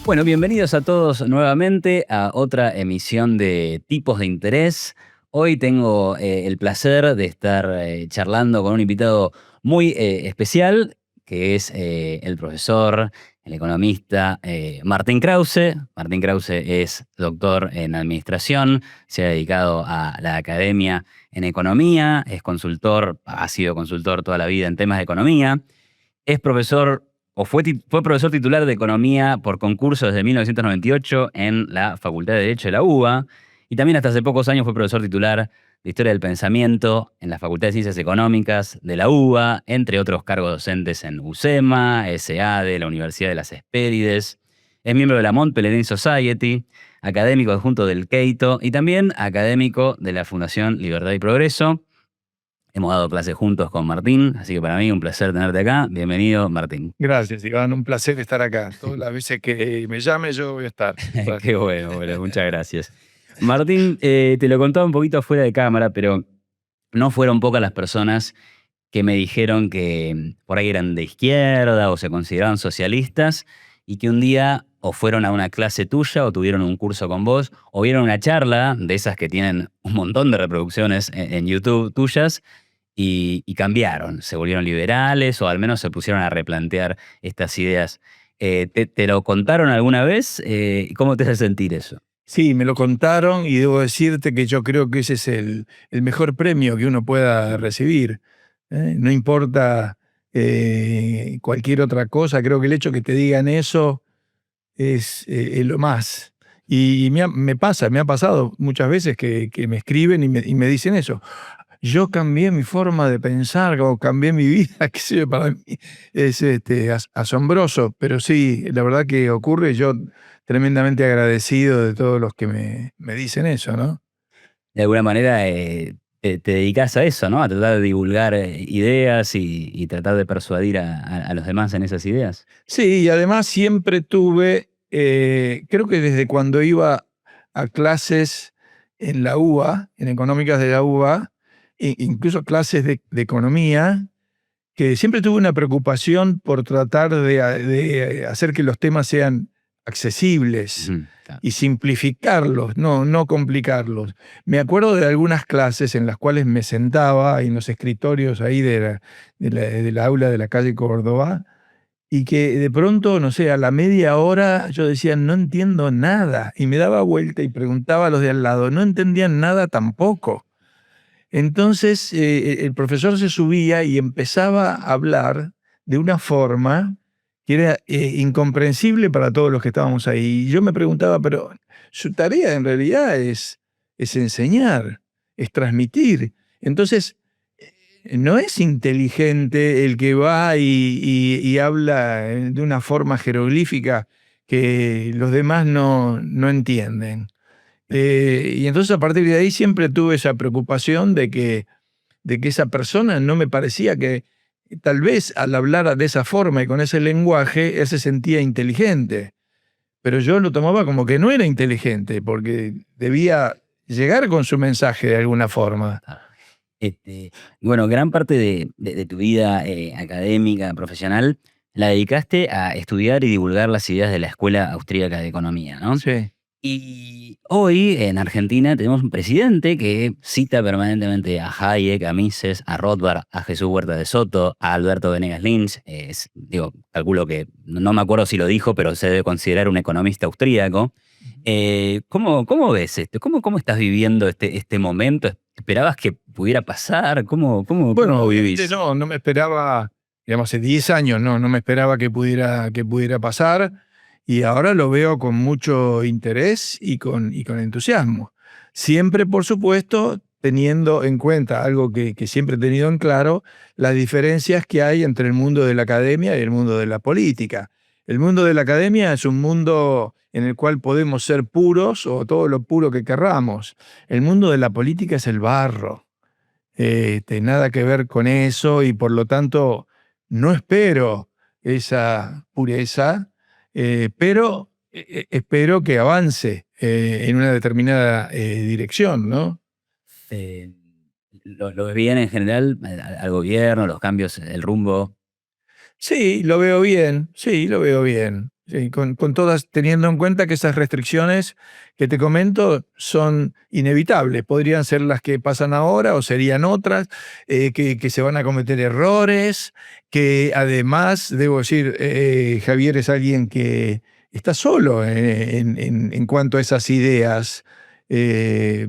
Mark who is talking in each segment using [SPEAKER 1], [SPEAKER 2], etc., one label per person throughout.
[SPEAKER 1] Bueno, bienvenidos a todos nuevamente a otra emisión de Tipos de Interés. Hoy tengo el placer de estar charlando con un invitado muy especial, que es el profesor, el economista Martín Krause. Martín Krause es doctor en administración, se ha dedicado a la academia en economía, es consultor, ha sido consultor toda la vida en temas de economía. Es profesor o fue profesor titular de Economía por concurso desde 1998 en la Facultad de Derecho de la UBA y también hasta hace pocos años fue profesor titular de Historia del Pensamiento en la Facultad de Ciencias Económicas de la UBA, entre otros cargos docentes en UCEMA, ESADE, la Universidad de las Hespérides. Es miembro de la Mont Pelerin Society, académico adjunto del Keito y también académico de la Fundación Libertad y Progreso. Hemos dado clases juntos con Martín, así que para mí un placer tenerte acá. Bienvenido, Martín.
[SPEAKER 2] Gracias, Iván. Un placer estar acá. Todas las veces que me llame, yo voy a estar.
[SPEAKER 1] Qué bueno, muchas gracias. Martín, te lo contaba un poquito fuera de cámara, pero no fueron pocas las personas que me dijeron que por ahí eran de izquierda o se consideraban socialistas y que un día o fueron a una clase tuya o tuvieron un curso con vos o vieron una charla de esas que tienen un montón de reproducciones en YouTube tuyas y cambiaron, se volvieron liberales o al menos se pusieron a replantear estas ideas. ¿Te lo contaron alguna vez? ¿Cómo te hace sentir eso?
[SPEAKER 2] Sí, me lo contaron y debo decirte que yo creo que ese es el mejor premio que uno pueda recibir. No importa cualquier otra cosa, creo que el hecho que te digan eso es lo más. Y me ha pasado muchas veces que me escriben y me dicen eso. Yo cambié mi forma de pensar o cambié mi vida, qué sé yo, para mí es asombroso, pero sí, la verdad que ocurre, yo tremendamente agradecido de todos los que me dicen eso, ¿no?
[SPEAKER 1] De alguna manera te dedicás a eso, ¿no? A tratar de divulgar ideas y tratar de persuadir a los demás en esas ideas.
[SPEAKER 2] Sí, y además siempre tuve, creo que desde cuando iba a clases en la UBA, en económicas de la UBA, incluso clases de economía, que siempre tuve una preocupación por tratar de hacer que los temas sean accesibles
[SPEAKER 1] Ujú, claro.
[SPEAKER 2] y simplificarlos, no complicarlos. Me acuerdo de algunas clases en las cuales me sentaba en los escritorios ahí del aula de la calle Córdoba y que de pronto, no sé, a la media hora yo decía, no entiendo nada, y me daba vuelta y preguntaba a los de al lado, no entendían nada tampoco. Entonces, el profesor se subía y empezaba a hablar de una forma que era incomprensible para todos los que estábamos ahí. Y yo me preguntaba, pero su tarea en realidad es enseñar, es transmitir. Entonces, no es inteligente el que va y habla de una forma jeroglífica que los demás no entienden. Y entonces a partir de ahí siempre tuve esa preocupación de que esa persona no me parecía que tal vez al hablar de esa forma y con ese lenguaje, él se sentía inteligente, pero yo lo tomaba como que no era inteligente porque debía llegar con su mensaje de alguna forma.
[SPEAKER 1] Este, bueno, gran parte de tu vida académica, profesional, la dedicaste a estudiar y divulgar las ideas de la Escuela Austríaca de Economía, ¿no?
[SPEAKER 2] Sí.
[SPEAKER 1] Y hoy en Argentina tenemos un presidente que cita permanentemente a Hayek, a Mises, a Rothbard, a Jesús Huerta de Soto, a Alberto Venegas Lynch. Digo, calculo que no me acuerdo si lo dijo, pero se debe considerar un economista austríaco. ¿Cómo ves esto? ¿Cómo estás viviendo este momento? ¿Esperabas que pudiera pasar? ¿Cómo
[SPEAKER 2] Bueno,
[SPEAKER 1] lo
[SPEAKER 2] obviamente
[SPEAKER 1] vivís?
[SPEAKER 2] no me esperaba, digamos, hace 10 años no me esperaba que pudiera pasar, y ahora lo veo con mucho interés y con entusiasmo. Siempre, por supuesto, teniendo en cuenta algo que siempre he tenido en claro, las diferencias que hay entre el mundo de la academia y el mundo de la política. El mundo de la academia es un mundo en el cual podemos ser puros o todo lo puro que querramos. El mundo de la política es el barro. Nada que ver con eso, y por lo tanto no espero esa pureza, pero espero que avance en una determinada dirección, ¿no?
[SPEAKER 1] Eh, ¿Lo ves bien en general al gobierno, los cambios, el rumbo?
[SPEAKER 2] Sí, lo veo bien, sí, lo veo bien. Sí, con todas, teniendo en cuenta que esas restricciones que te comento son inevitables. Podrían ser las que pasan ahora o serían otras, que se van a cometer errores, que además, debo decir, Javier es alguien que está solo en cuanto a esas ideas,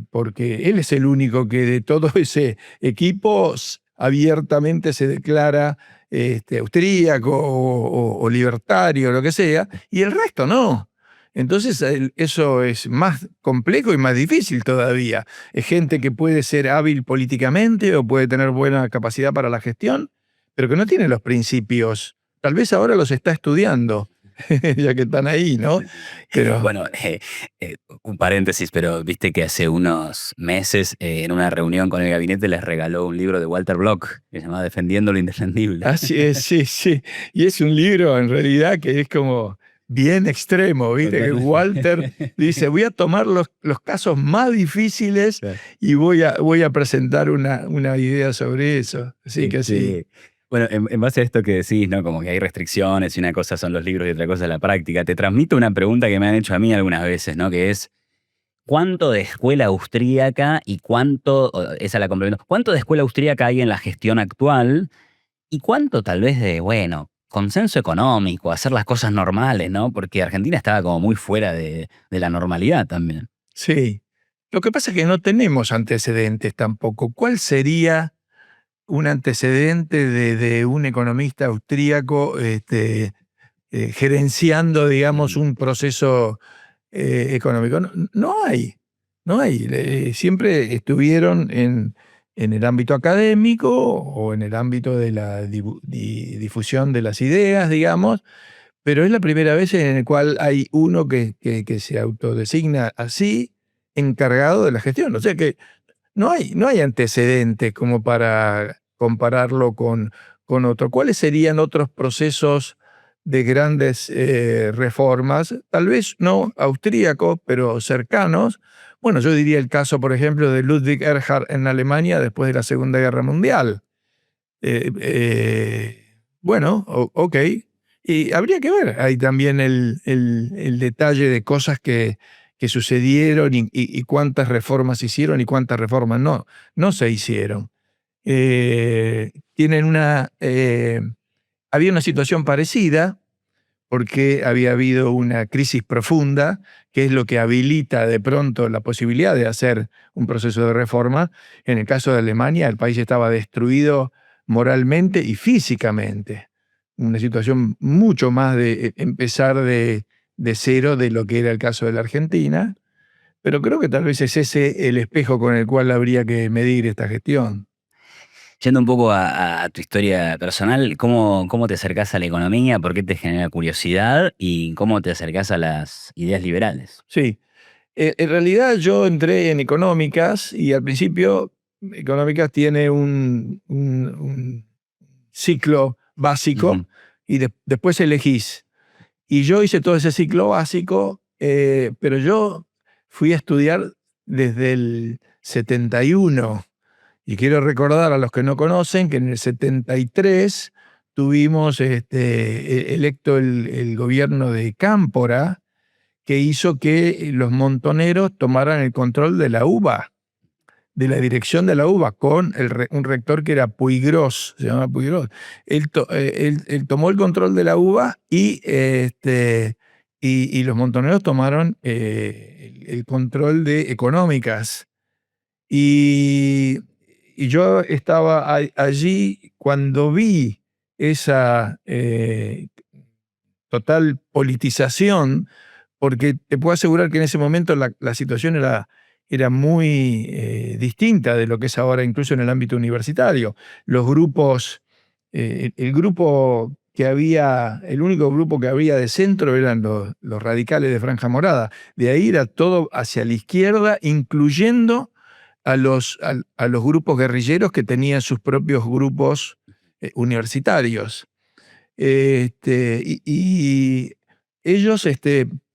[SPEAKER 2] porque él es el único que de todo ese equipo abiertamente se declara austríaco o libertario, lo que sea, y el resto no. Entonces eso es más complejo y más difícil todavía. Es gente que puede ser hábil políticamente o puede tener buena capacidad para la gestión, pero que no tiene los principios. Tal vez ahora los está estudiando, ya que están ahí, ¿no? Pero
[SPEAKER 1] Bueno, un paréntesis, pero viste que hace unos meses en una reunión con el gabinete les regaló un libro de Walter Block que se llama Defendiendo lo Indefendible.
[SPEAKER 2] así es, sí, sí. Y es un libro en realidad que es como bien extremo, ¿viste? Que Walter dice, voy a tomar los casos más difíciles
[SPEAKER 1] Claro.
[SPEAKER 2] y voy a presentar una idea sobre eso. Así que sí.
[SPEAKER 1] Bueno, en base a esto que decís, ¿no? Como que hay restricciones y una cosa son los libros y otra cosa es la práctica, te transmito una pregunta que me han hecho a mí algunas veces, ¿no? Que es, ¿cuánto de escuela austríaca y esa la complemento, cuánto de escuela austríaca hay en la gestión actual y cuánto tal vez de, bueno, consenso económico, hacer las cosas normales, ¿no? Porque Argentina estaba como muy fuera de la normalidad también.
[SPEAKER 2] Sí. Lo que pasa es que no tenemos antecedentes tampoco. ¿Cuál sería un antecedente de un economista austríaco gerenciando, digamos,
[SPEAKER 1] Mm.
[SPEAKER 2] un proceso económico? No, no hay, no hay. Siempre estuvieron en el ámbito académico o en el ámbito de la difusión de las ideas, digamos, pero es la primera vez en el cual hay uno que se autodesigna así, encargado de la gestión. O sea que no hay antecedentes como para compararlo con otro. ¿Cuáles serían otros procesos de grandes reformas? Tal vez no austríacos, pero cercanos. Bueno, yo diría el caso, por ejemplo, de Ludwig Erhard en Alemania después de la Segunda Guerra Mundial. Bueno, ok. Y habría que ver ahí también el detalle de cosas que sucedieron y cuántas reformas se hicieron y cuántas reformas no se hicieron. Tienen había una situación parecida porque había habido una crisis profunda, que es lo que habilita de pronto la posibilidad de hacer un proceso de reforma. En el caso de Alemania, el país estaba destruido moralmente y físicamente. Una situación mucho más de empezar de cero de lo que era el caso de la Argentina, pero creo que tal vez es ese el espejo con el cual habría que medir esta gestión.
[SPEAKER 1] Yendo un poco a tu historia personal, ¿cómo te acercás a la economía? ¿Por qué te genera curiosidad? ¿Y cómo te acercás a las ideas liberales?
[SPEAKER 2] Sí, en realidad yo entré en económicas y al principio económicas tiene un ciclo básico
[SPEAKER 1] Ujú.
[SPEAKER 2] y después elegís. Y yo hice todo ese ciclo básico, pero yo fui a estudiar desde el 71. Y quiero recordar a los que no conocen que en el 73 tuvimos electo el gobierno de Cámpora, que hizo que los montoneros tomaran el control de la UBA, de la dirección de la UBA, con un rector que era Puigros, se llama Puigros. Él tomó el control de la UBA y los montoneros tomaron el control de económicas. Y, y yo estaba allí cuando vi esa total politización, porque te puedo asegurar que en ese momento la situación era muy distinta de lo que es ahora, incluso en el ámbito universitario. Los grupos, el grupo que había, el único grupo que había de centro eran los radicales de Franja Morada. De ahí era todo hacia la izquierda, incluyendo a los grupos guerrilleros que tenían sus propios grupos universitarios. Y ellos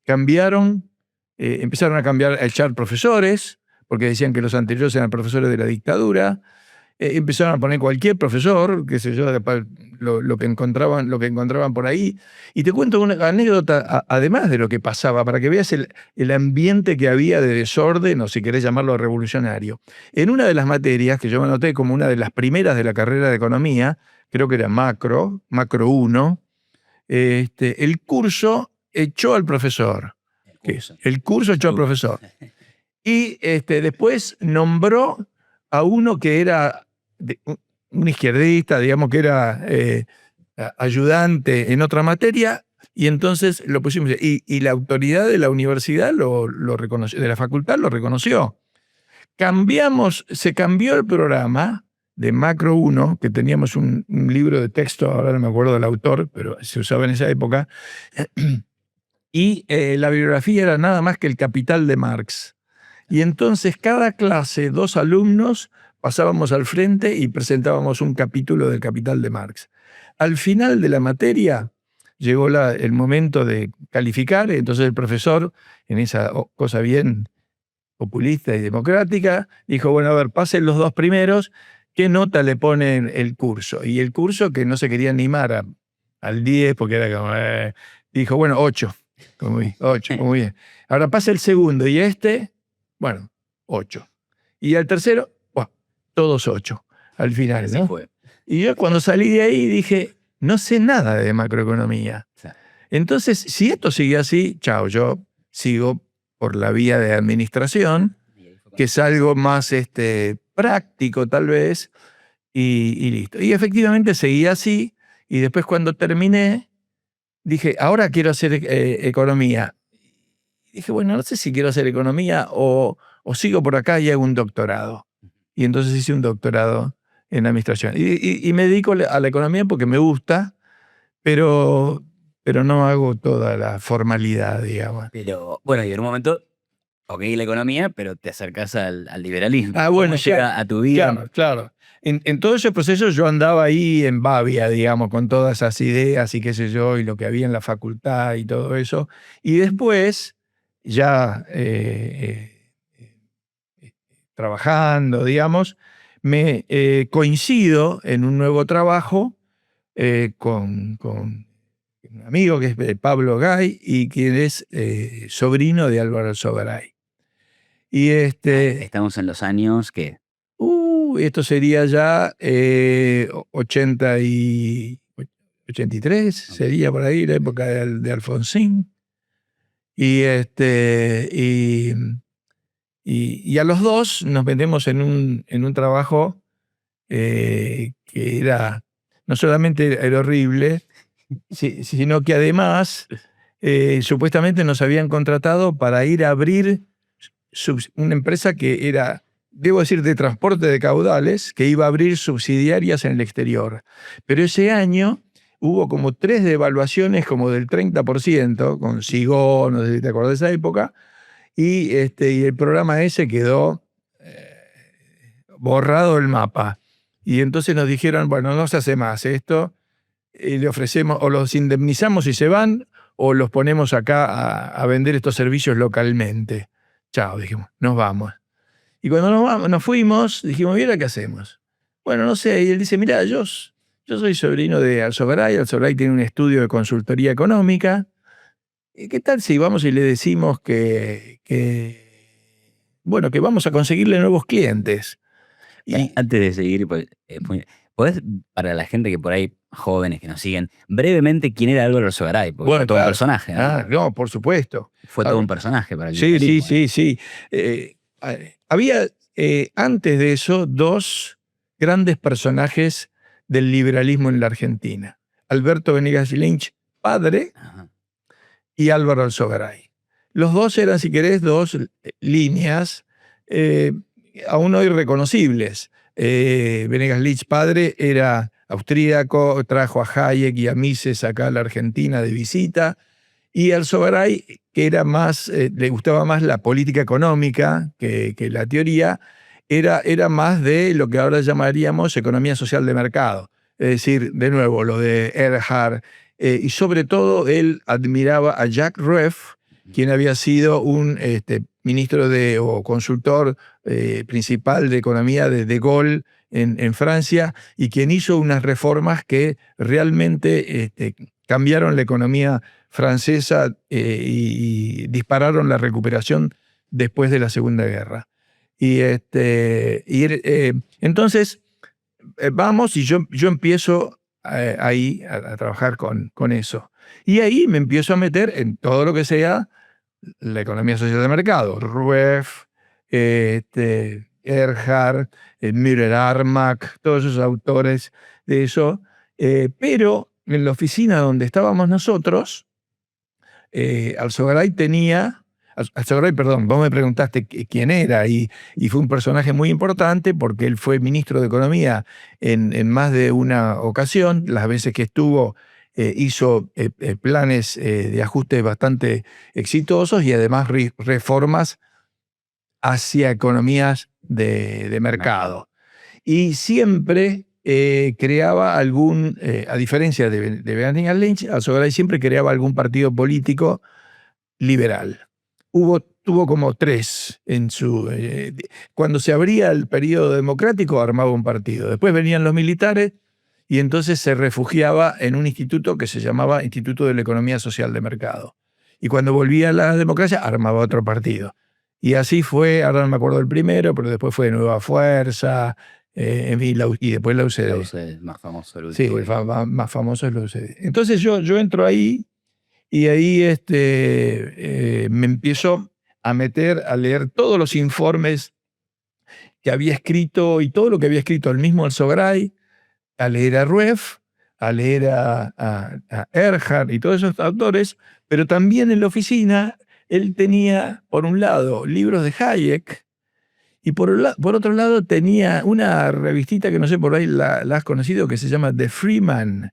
[SPEAKER 2] cambiaron, empezaron a cambiar, a echar profesores, porque decían que los anteriores eran profesores de la dictadura, empezaron a poner cualquier profesor, qué sé yo, lo que encontraban por ahí. Y te cuento una anécdota, además de lo que pasaba, para que veas el ambiente que había de desorden, o si querés llamarlo revolucionario. En una de las materias, que yo me anoté como una de las primeras de la carrera de economía, creo que era macro 1, el curso echó al profesor. El curso echó al profesor. Y después nombró a uno que era un izquierdista, digamos que era ayudante en otra materia, y entonces lo pusimos. Y la autoridad de la universidad lo reconoció, de la facultad lo reconoció. Se cambió el programa de Macro 1, que teníamos un libro de texto, ahora no me acuerdo del autor, pero se usaba en esa época, y la bibliografía era nada más que el Capital de Marx. Y entonces cada clase, 2 alumnos, pasábamos al frente y presentábamos un capítulo del Capital de Marx. Al final de la materia llegó el momento de calificar, entonces el profesor, en esa cosa bien populista y democrática, dijo, bueno, a ver, pasen los 2 primeros, ¿qué nota le ponen el curso? Y el curso, que no se quería animar al 10, porque era como, dijo, bueno, 8. 8, muy bien. Ahora pasa el segundo, y bueno, 8. Y al tercero, bueno, todos 8, al final,
[SPEAKER 1] Así
[SPEAKER 2] ¿no?
[SPEAKER 1] fue.
[SPEAKER 2] Y yo cuando salí de ahí dije, no sé nada de macroeconomía. Entonces, si esto sigue así, chao, yo sigo por la vía de administración, que es algo más práctico tal vez, y listo. Y efectivamente seguí así, y después cuando terminé, dije, ahora quiero hacer economía. Y dije, bueno, no sé si quiero hacer economía o sigo por acá y hago un doctorado. Y entonces hice un doctorado en administración. Y me dedico a la economía porque me gusta, pero no hago toda la formalidad, digamos.
[SPEAKER 1] Pero bueno, y en un momento, ok, la economía, pero te acercás al liberalismo.
[SPEAKER 2] Bueno,
[SPEAKER 1] ¿Cómo llega a tu vida?
[SPEAKER 2] Claro. En todo ese proceso yo andaba ahí en Babia, digamos, con todas esas ideas y qué sé yo, y lo que había en la facultad y todo eso. Y después, ya trabajando, digamos, me coincido en un nuevo trabajo con un amigo que es Pablo Gay y quien es sobrino de Álvaro Alzogaray. Y
[SPEAKER 1] Estamos en los años que...
[SPEAKER 2] esto sería ya 83, sería por ahí, la época de Alfonsín. Y a los dos nos metemos en un trabajo que era, no solamente era horrible, sino que además supuestamente nos habían contratado para ir a abrir una empresa que era, debo decir, de transporte de caudales, que iba a abrir subsidiarias en el exterior. Pero ese año hubo como 3 devaluaciones como del 30%, con Sigón, no sé si te acordás de esa época, y el programa ese quedó borrado del mapa. Y entonces nos dijeron, bueno, no se hace más esto, le ofrecemos, o los indemnizamos si se van, o los ponemos acá a vender estos servicios localmente. Chao, dijimos, nos vamos. Y cuando nos fuimos, dijimos, ¿y ahora qué hacemos? Bueno, no sé, y él dice, mira, yo soy sobrino de Alzogaray tiene un estudio de consultoría económica. ¿Qué tal si vamos y le decimos que vamos a conseguirle nuevos clientes? Y
[SPEAKER 1] Antes de seguir, ¿podés, para la gente que por ahí, jóvenes que nos siguen, brevemente quién era Álvaro Alzogaray? Porque fue todo un personaje, ¿no?
[SPEAKER 2] No, por supuesto.
[SPEAKER 1] Fue todo un personaje para el
[SPEAKER 2] Sí.
[SPEAKER 1] liberalismo.
[SPEAKER 2] Había antes de eso 2 grandes personajes del liberalismo en la Argentina. Alberto Venegas Lynch, padre,
[SPEAKER 1] Ajá.
[SPEAKER 2] y Álvaro Alzogaray. Los 2 eran, si querés, 2 líneas aún hoy reconocibles. Venegas Lynch, padre, era austríaco, trajo a Hayek y a Mises acá a la Argentina de visita, y Alzogaray, que era más, le gustaba más la política económica que la teoría, era más de lo que ahora llamaríamos economía social de mercado. Es decir, de nuevo, lo de Erhard, y sobre todo él admiraba a Jacques Rueff, quien había sido un ministro o consultor principal de economía de Gaulle en Francia, y quien hizo unas reformas que realmente cambiaron la economía francesa y dispararon la recuperación después de la Segunda Guerra. Entonces, vamos, y yo empiezo ahí a trabajar con eso. Y ahí me empiezo a meter en todo lo que sea la economía social de mercado. Rueff, Erhard, Müller-Armack, todos esos autores de eso. Pero en la oficina donde estábamos nosotros, Alzogaray tenía... Alzogaray, perdón, vos me preguntaste quién era, y fue un personaje muy importante porque él fue ministro de Economía en más de una ocasión. Las veces que estuvo, hizo planes de ajuste bastante exitosos y además reformas hacia economías de mercado. Y siempre creaba algún, a diferencia de Benjamin Lynch, Alzogaray siempre creaba algún partido político liberal. Tuvo como 3 en su... cuando se abría el periodo democrático armaba un partido. Después venían los militares y entonces se refugiaba en un instituto que se llamaba Instituto de la Economía Social de Mercado. Y cuando volvía la democracia armaba otro partido. Y así fue, ahora no me acuerdo del primero, pero después fue Nueva Fuerza, en fin, y después la UCD.
[SPEAKER 1] La UCD, más famoso.
[SPEAKER 2] Sí, más famoso es la UCD. Entonces yo entro ahí. Y ahí me empiezo a meter, a leer todos los informes que había escrito y todo lo que había escrito el mismo Alzogaray, a leer a Rueff, a leer a Erhard y todos esos autores, pero también en la oficina él tenía, por un lado, libros de Hayek, y por otro lado tenía una revistita que no sé por ahí la has conocido, que se llama The Freeman.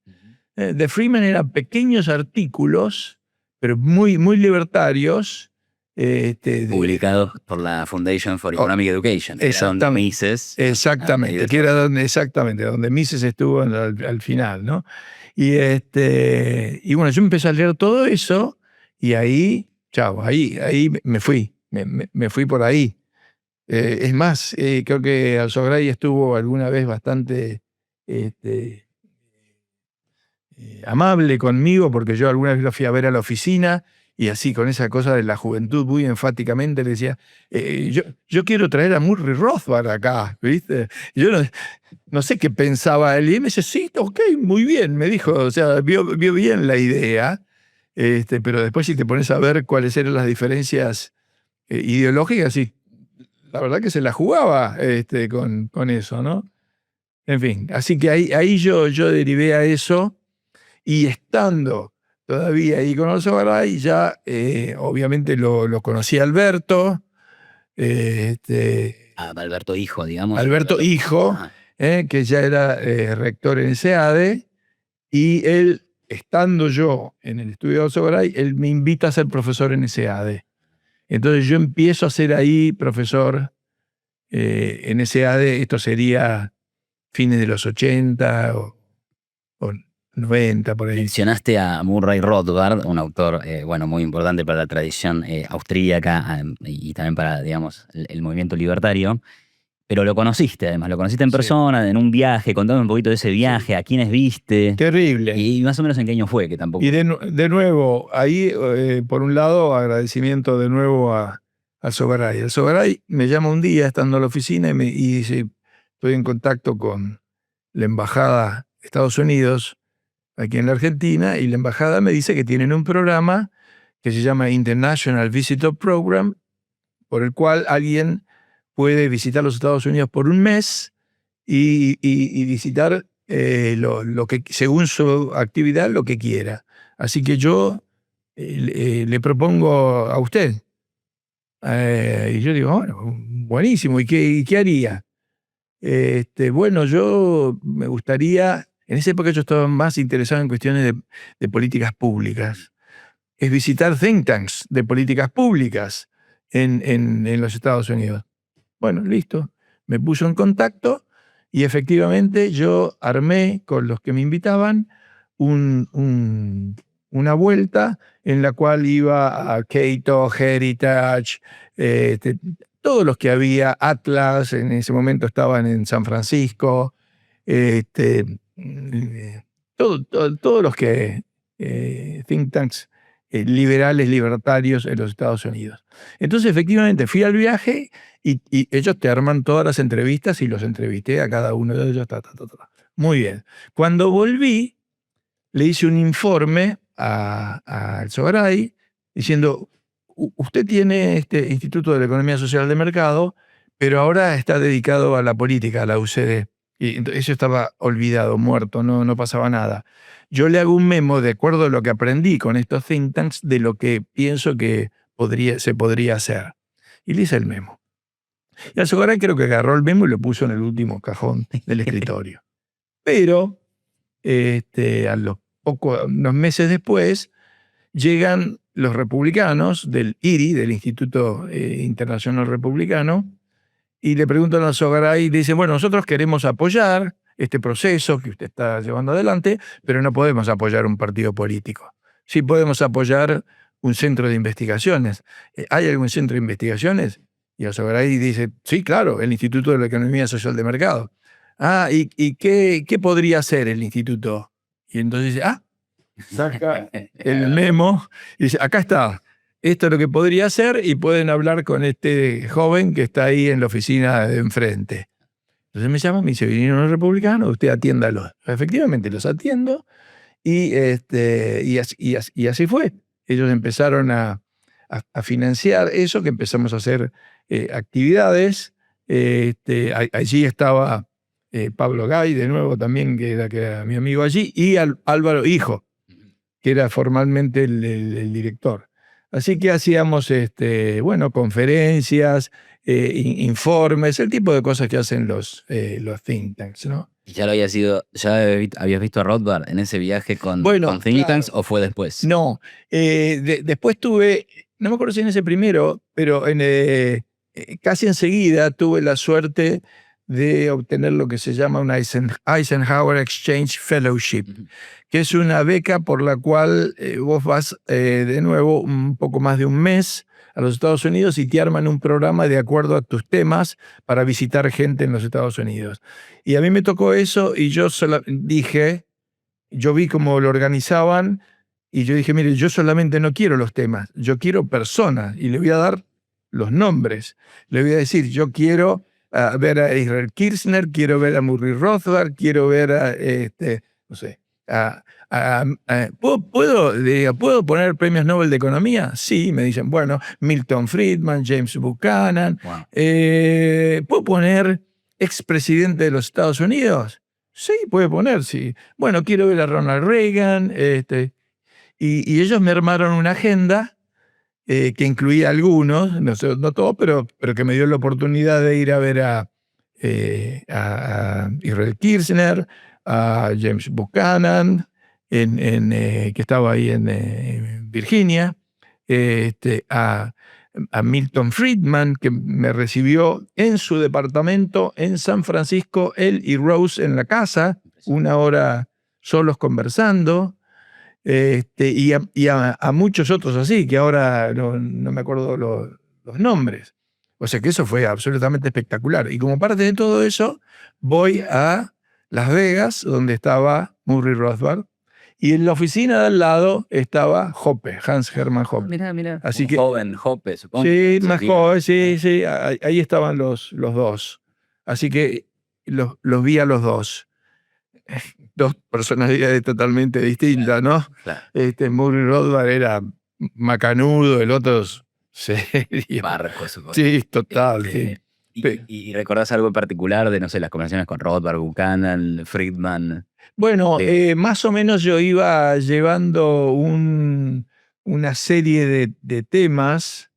[SPEAKER 2] The Freeman eran pequeños artículos, pero muy, muy libertarios.
[SPEAKER 1] Publicados por la Foundation for Economic Education.
[SPEAKER 2] Exactamente.
[SPEAKER 1] Mises.
[SPEAKER 2] Exactamente, que era donde Mises estuvo al final, ¿no? Y bueno, yo empecé a leer todo eso y ahí, chao, ahí me fui, me fui por ahí. Es más, creo que Alzogaray estuvo alguna vez bastante... amable conmigo, porque yo alguna vez lo fui a ver a la oficina y así con esa cosa de la juventud muy enfáticamente le decía, yo quiero traer a Murray Rothbard acá, ¿viste? Yo no sé qué pensaba él, y me dice, sí, ok, muy bien, me dijo, o sea, vio bien la idea, pero después si te pones a ver cuáles eran las diferencias ideológicas, y la verdad que se la jugaba con eso, ¿no? En fin, así que ahí yo derivé a eso. Y estando todavía ahí con Alzogaray, ya obviamente lo conocí a Alberto.
[SPEAKER 1] Alberto Hijo, digamos.
[SPEAKER 2] Alberto Hijo, que ya era rector en SEADE, y él, estando yo en el estudio de Alzogaray, él me invita a ser profesor en SEADE. Entonces yo empiezo a ser ahí profesor en SEADE, esto sería fines de los 80 o 90, por ahí.
[SPEAKER 1] Mencionaste a Murray Rothbard, un autor muy importante para la tradición austríaca y también para, digamos, el movimiento libertario. Pero lo conociste, además, lo conociste en persona, en un viaje. Contame un poquito de ese viaje, a quiénes viste.
[SPEAKER 2] Terrible.
[SPEAKER 1] Y más o menos en qué año fue, que tampoco...
[SPEAKER 2] Y de nuevo, ahí, por un lado, agradecimiento de nuevo a Alzogaray. Alzogaray me llama un día, estando en la oficina, y dice, estoy en contacto con la embajada de Estados Unidos, aquí en la Argentina, y la embajada me dice que tienen un programa que se llama International Visitor Program, por el cual alguien puede visitar los Estados Unidos por un mes y visitar lo que, según su actividad, lo que quiera. Así que yo le propongo a usted. Y yo digo, bueno, buenísimo, ¿y qué haría? Bueno, yo me gustaría, en esa época yo estaba más interesado en cuestiones de políticas públicas, es visitar think tanks de políticas públicas en los Estados Unidos. Bueno, listo, me puso en contacto y efectivamente yo armé con los que me invitaban una vuelta en la cual iba a Cato, Heritage, todos los que había, Atlas, en ese momento estaban en San Francisco, todos los que think tanks liberales, libertarios en los Estados Unidos. Entonces, efectivamente, fui al viaje y ellos te arman todas las entrevistas y los entrevisté a cada uno de ellos. Muy bien. Cuando volví, le hice un informe a Alzogaray diciendo, usted tiene este Instituto de la Economía Social de Mercado, pero ahora está dedicado a la política, a la UCD. Y eso estaba olvidado, muerto, no pasaba nada. Yo le hago un memo de acuerdo a lo que aprendí con estos think tanks de lo que pienso que se podría hacer. Y le hice el memo. Y Alzogaray creo que agarró el memo y lo puso en el último cajón del escritorio. Pero unos meses después llegan los republicanos del IRI, del Instituto Internacional Republicano, y le preguntan a Alzogaray y dicen, bueno, nosotros queremos apoyar este proceso que usted está llevando adelante, pero no podemos apoyar un partido político. Sí podemos apoyar un centro de investigaciones. ¿Hay algún centro de investigaciones? Y Alzogaray dice, sí, claro, el Instituto de la Economía Social de Mercado. Ah, ¿y qué podría hacer el instituto? Y entonces dice, saca el memo y dice, acá está, esto es lo que podría hacer y pueden hablar con este joven que está ahí en la oficina de enfrente. Entonces me llama, me dice, vinieron los republicanos, usted atiéndalos. Efectivamente, los atiendo y así fue. Ellos empezaron a financiar eso, que empezamos a hacer actividades. Allí estaba Pablo Gay, de nuevo también, que era mi amigo allí, y Álvaro Hijo, que era formalmente el director. Así que hacíamos conferencias, informes, el tipo de cosas que hacen los think tanks, ¿no?
[SPEAKER 1] ¿Y ya habías visto a Rothbard en ese viaje con think tanks o fue después?
[SPEAKER 2] No, después tuve, no me acuerdo si en ese primero, pero casi enseguida tuve la suerte de obtener lo que se llama una Eisenhower Exchange Fellowship, que es una beca por la cual vos vas de nuevo un poco más de un mes a los Estados Unidos y te arman un programa de acuerdo a tus temas para visitar gente en los Estados Unidos. Y a mí me tocó eso y yo vi cómo lo organizaban y yo dije, mire, yo solamente no quiero los temas, yo quiero personas y le voy a dar los nombres. Le voy a decir, yo quiero ver a Israel Kirzner, quiero ver a Murray Rothbard, quiero ver a, no sé, ¿puedo poner premios Nobel de Economía? Sí, me dicen, bueno, Milton Friedman, James Buchanan.
[SPEAKER 1] Wow.
[SPEAKER 2] ¿Puedo poner expresidente de los Estados Unidos? Sí, puede poner, sí. Bueno, quiero ver a Ronald Reagan. Y ellos me armaron una agenda que incluía algunos, no todos, pero que me dio la oportunidad de ir a ver a Israel Kirzner, a James Buchanan, que estaba ahí en Virginia, a Milton Friedman, que me recibió en su departamento en San Francisco, él y Rose en la casa, una hora solos conversando. Y a muchos otros así, que ahora no me acuerdo los nombres. O sea que eso fue absolutamente espectacular. Y como parte de todo eso, voy a Las Vegas, donde estaba Murray Rothbard, y en la oficina de al lado estaba Hoppe, Hans Hermann Hoppe.
[SPEAKER 1] Mirá.
[SPEAKER 2] Así
[SPEAKER 1] Joven Hoppe, supongo.
[SPEAKER 2] Sí, más joven, sí. Ahí estaban los dos. Así que los vi a los dos. Dos personalidades totalmente distintas, ¿no?
[SPEAKER 1] Claro.
[SPEAKER 2] Murray Rothbard era macanudo, el otro serio.
[SPEAKER 1] Barco, supongo.
[SPEAKER 2] Sí, total. Sí.
[SPEAKER 1] ¿Y recordás algo en particular de, no sé, las conversaciones con Rothbard, Buchanan, Friedman?
[SPEAKER 2] Bueno, más o menos yo iba llevando una serie de temas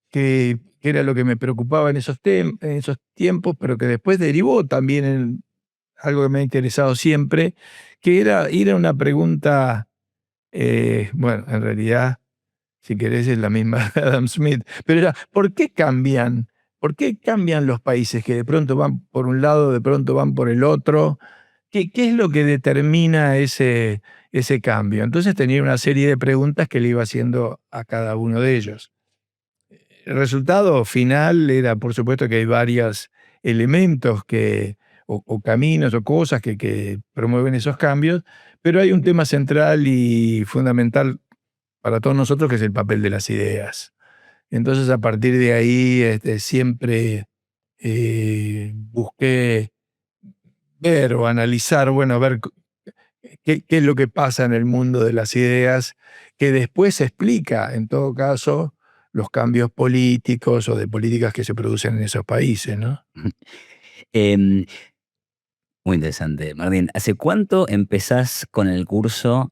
[SPEAKER 2] que era lo que me preocupaba en esos tiempos, pero que después derivó también en algo que me ha interesado siempre, que era una pregunta, bueno, en realidad, si querés, es la misma de Adam Smith, pero era, ¿por qué cambian? ¿Por qué cambian los países que de pronto van por un lado, de pronto van por el otro? ¿Qué es lo que determina ese cambio? Entonces tenía una serie de preguntas que le iba haciendo a cada uno de ellos. El resultado final era, por supuesto, que hay varios elementos o caminos o cosas que promueven esos cambios, pero hay un tema central y fundamental para todos nosotros que es el papel de las ideas. Entonces, a partir de ahí, siempre busqué ver o analizar, bueno, ver qué es lo que pasa en el mundo de las ideas, que después explica, en todo caso, los cambios políticos o de políticas que se producen en esos países, ¿no?
[SPEAKER 1] Em, Muy interesante, Martín. ¿Hace cuánto empezás con el curso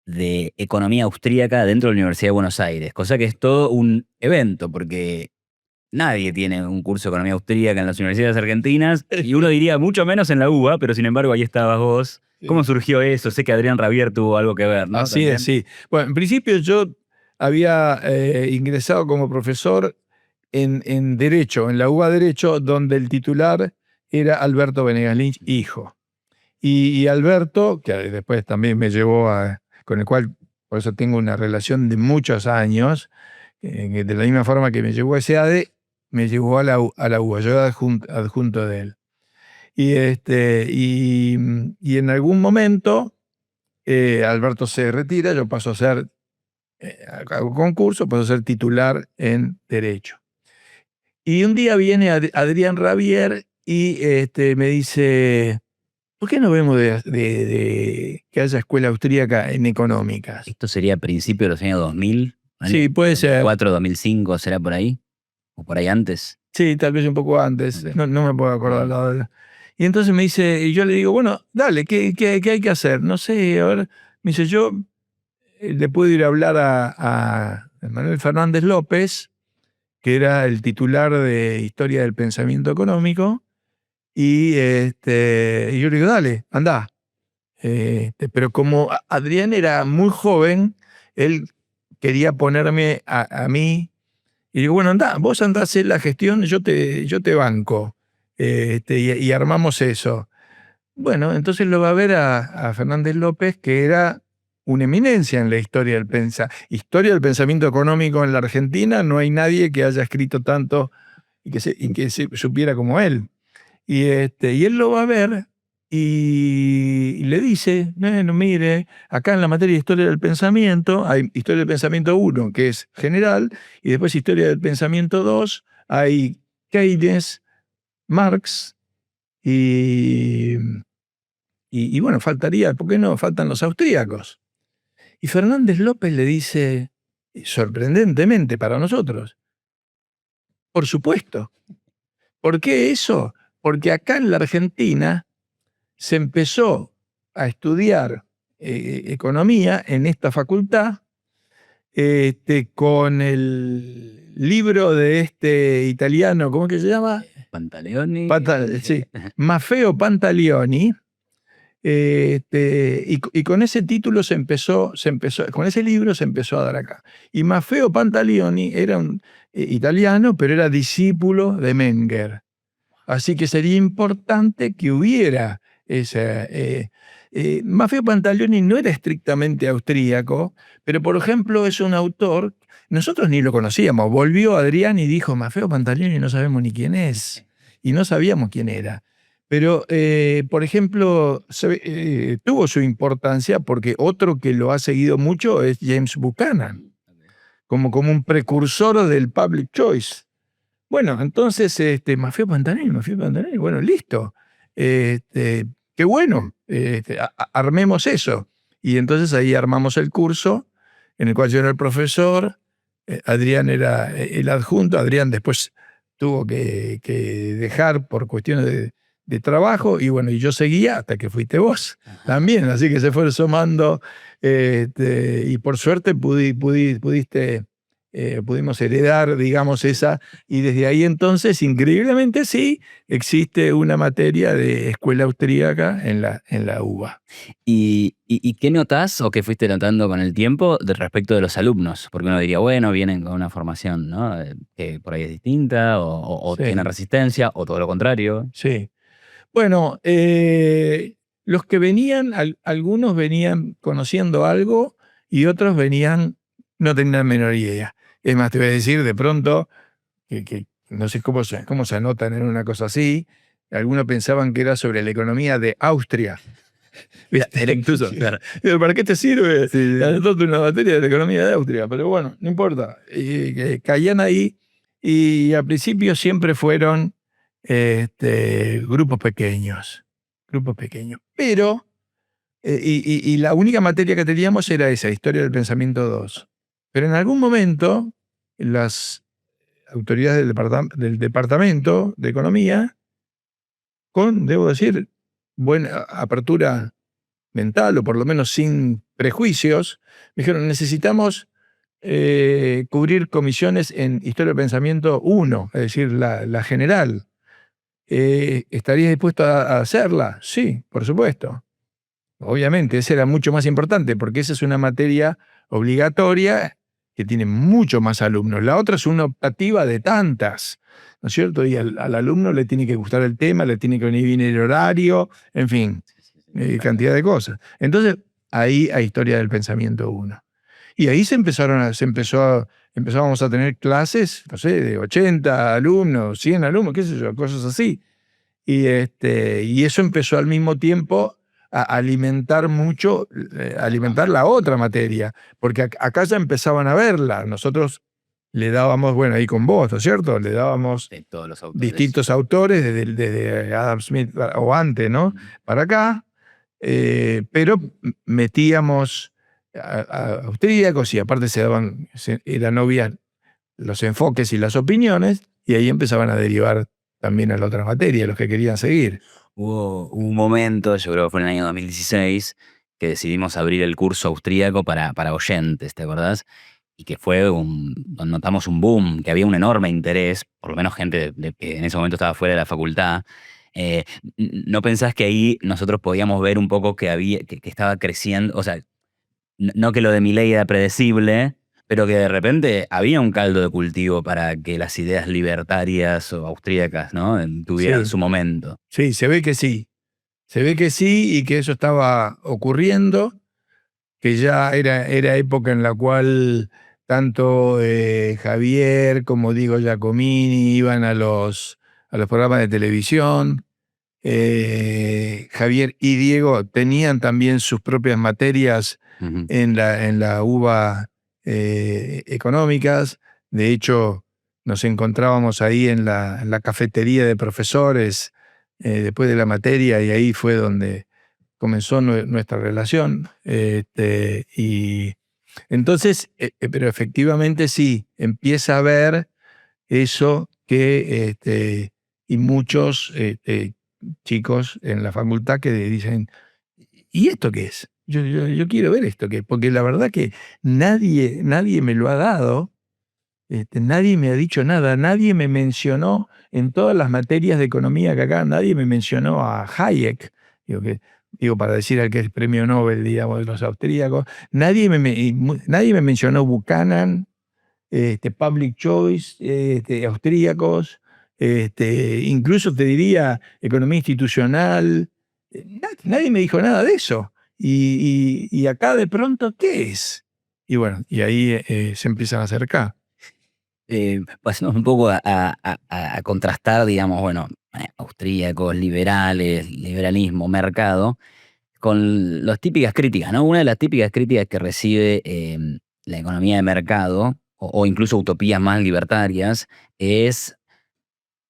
[SPEAKER 1] de economía austríaca dentro de la Universidad de Buenos Aires? Cosa que es todo un evento, porque nadie tiene un curso de economía austríaca en las universidades argentinas, y uno diría mucho menos en la UBA, pero sin embargo ahí estabas vos. ¿Cómo
[SPEAKER 2] Sí.
[SPEAKER 1] surgió eso? Sé que Adrián Rabier tuvo algo que ver, ¿no?
[SPEAKER 2] Así es,
[SPEAKER 1] También.
[SPEAKER 2] sí. Bueno, en principio yo había ingresado como profesor en Derecho, en la UBA Derecho, donde el titular era Alberto Venegas Lynch, hijo. Y Alberto, que después también me llevó con el cual, por eso tengo una relación de muchos años, de la misma forma que me llevó a SEADE, me llevó a la UBA, yo era adjunto de él. Y en algún momento Alberto se retira, yo paso a ser, hago concurso, paso a ser titular en Derecho. Y un día viene Adrián Rabier y me dice, ¿por qué no vemos de que haya escuela austríaca en económicas?
[SPEAKER 1] Esto sería a principios de los años 2000, año
[SPEAKER 2] Sí, puede ser.
[SPEAKER 1] 2004, 2005, ¿será por ahí? ¿O por ahí antes?
[SPEAKER 2] Sí, tal vez un poco antes,
[SPEAKER 1] Ok.
[SPEAKER 2] no me puedo acordar la verdad. Y entonces me dice, y yo le digo, bueno, dale, ¿qué hay que hacer? No sé, a ver, me dice, yo le puedo ir a hablar a Manuel Fernández López, que era el titular de Historia del Pensamiento Económico, y yo le digo, dale, andá. Pero como Adrián era muy joven, él quería ponerme a mí. Y digo, bueno, anda, vos andás a hacer la gestión, yo te banco. Y armamos eso. Bueno, entonces lo va a ver a Fernández López, que era una eminencia en la historia del pensamiento económico en la Argentina. No hay nadie que haya escrito tanto y que se supiera como él. Y él lo va a ver y le dice, bueno, mire, acá en la materia de historia del pensamiento, hay historia del pensamiento 1, que es general, y después historia del pensamiento 2, hay Keynes, Marx, y, y bueno, faltaría, ¿por qué no? Faltan los austríacos. Y Fernández López le dice, sorprendentemente para nosotros, por supuesto. ¿Por qué eso? Porque acá en la Argentina se empezó a estudiar economía en esta facultad con el libro de este italiano, ¿cómo que se llama?
[SPEAKER 1] Pantaleoni.
[SPEAKER 2] Sí, Maffeo Pantaleoni. Y con ese título con ese libro se empezó a dar acá. Y Maffeo Pantaleoni era un italiano, pero era discípulo de Menger. Así que sería importante que hubiera esa. Maffeo Pantaleoni no era estrictamente austríaco, pero por ejemplo es un autor, nosotros ni lo conocíamos. Volvió Adrián y dijo, Maffeo Pantaleoni no sabemos ni quién es, y no sabíamos quién era. Pero, por ejemplo, tuvo su importancia porque otro que lo ha seguido mucho es James Buchanan, como un precursor del public choice. Bueno, entonces, Maffeo Pantaleoni, bueno, listo. Qué bueno, armemos eso. Y entonces ahí armamos el curso, en el cual yo era el profesor, Adrián era el adjunto, Adrián después tuvo que dejar por cuestiones de trabajo, y bueno, y yo seguía hasta que fuiste vos también, así que se fue sumando, y por suerte pudimos heredar, digamos, esa, y desde ahí entonces, increíblemente sí, existe una materia de escuela austríaca en la UBA.
[SPEAKER 1] ¿Y qué notás o qué fuiste notando con el tiempo respecto de los alumnos? Porque uno diría, bueno, vienen con una formación, ¿no? Que por ahí es distinta, o tienen
[SPEAKER 2] Sí,
[SPEAKER 1] resistencia, o todo lo contrario.
[SPEAKER 2] sí. Bueno, los que venían, algunos venían conociendo algo y otros venían, no tenían la menor idea. Es más, te voy a decir, de pronto, que no sé cómo se anotan en una cosa así. Algunos pensaban que era sobre la economía de Austria. ¿Viste?
[SPEAKER 1] Era incluso, claro.
[SPEAKER 2] ¿Para qué te sirve
[SPEAKER 1] Sí, sí.
[SPEAKER 2] anotarte una materia de la economía de Austria? Pero bueno, no importa. Caían ahí y al principio siempre fueron grupos pequeños. Grupos pequeños. Pero, y la única materia que teníamos era esa, Historia del Pensamiento 2. Pero en algún momento, las autoridades del Departamento de Economía, con, debo decir, buena apertura mental, o por lo menos sin prejuicios, me dijeron, necesitamos cubrir comisiones en Historia del Pensamiento 1, es decir, la general. ¿Estarías dispuesto a hacerla? Sí, por supuesto. Obviamente, esa era mucho más importante, porque esa es una materia obligatoria que tiene mucho más alumnos. La otra es una optativa de tantas, ¿no es cierto? Y al alumno le tiene que gustar el tema, le tiene que venir bien el horario, en fin, cantidad de cosas. Entonces, ahí hay Historia del Pensamiento 1. Y ahí empezábamos a tener clases, no sé, de 80 alumnos, 100 alumnos, qué sé yo, cosas así. Y eso empezó al mismo tiempo a alimentar mucho, alimentar la otra materia, porque acá ya empezaban a verla. Nosotros le dábamos, bueno, ahí con vos, ¿no es cierto? Le dábamos
[SPEAKER 1] De todos los autores.
[SPEAKER 2] distintos autores, desde Adam Smith o antes, ¿no? Para acá, pero metíamos a austríacos y aparte eran obvias los enfoques y las opiniones, y ahí empezaban a derivar también a la otra materia, los que querían seguir.
[SPEAKER 1] Hubo un momento, yo creo que fue en el año 2016, que decidimos abrir el curso austríaco para oyentes, ¿te acordás? Y que notamos un boom, que había un enorme interés, por lo menos gente que en ese momento estaba fuera de la facultad. ¿No pensás que ahí nosotros podíamos ver un poco que estaba creciendo? O sea, no que lo de Milei era predecible, pero que de repente había un caldo de cultivo para que las ideas libertarias o austríacas, ¿no? Tuvieran
[SPEAKER 2] Sí,
[SPEAKER 1] su momento.
[SPEAKER 2] sí, se ve que sí. Se ve que sí y que eso estaba ocurriendo, que ya era época en la cual tanto Javier como Diego Giacomini iban a los programas de televisión. Javier y Diego tenían también sus propias materias
[SPEAKER 1] Ujú.
[SPEAKER 2] en la UBA económicas. De hecho, nos encontrábamos ahí en la cafetería de profesores después de la materia, y ahí fue donde comenzó nuestra relación. Y entonces, pero efectivamente sí, empieza a ver eso que, y muchos chicos en la facultad que dicen, ¿y esto qué es? Yo quiero ver esto qué es, porque la verdad que nadie me lo ha dado, nadie me ha dicho nada, nadie me mencionó en todas las materias de economía que acá, nadie me mencionó a Hayek, para decir al que es premio Nobel, digamos, de los austríacos, nadie me mencionó Buchanan, Public Choice, austríacos, incluso te diría economía institucional. Nadie me dijo nada de eso. Y acá de pronto, ¿qué es? Y bueno, y ahí se empiezan a acercar.
[SPEAKER 1] Pasemos un poco a contrastar, digamos, bueno, austríacos, liberales, liberalismo, mercado, con las típicas críticas, ¿no? Una de las típicas críticas que recibe la economía de mercado, o incluso utopías más libertarias, es,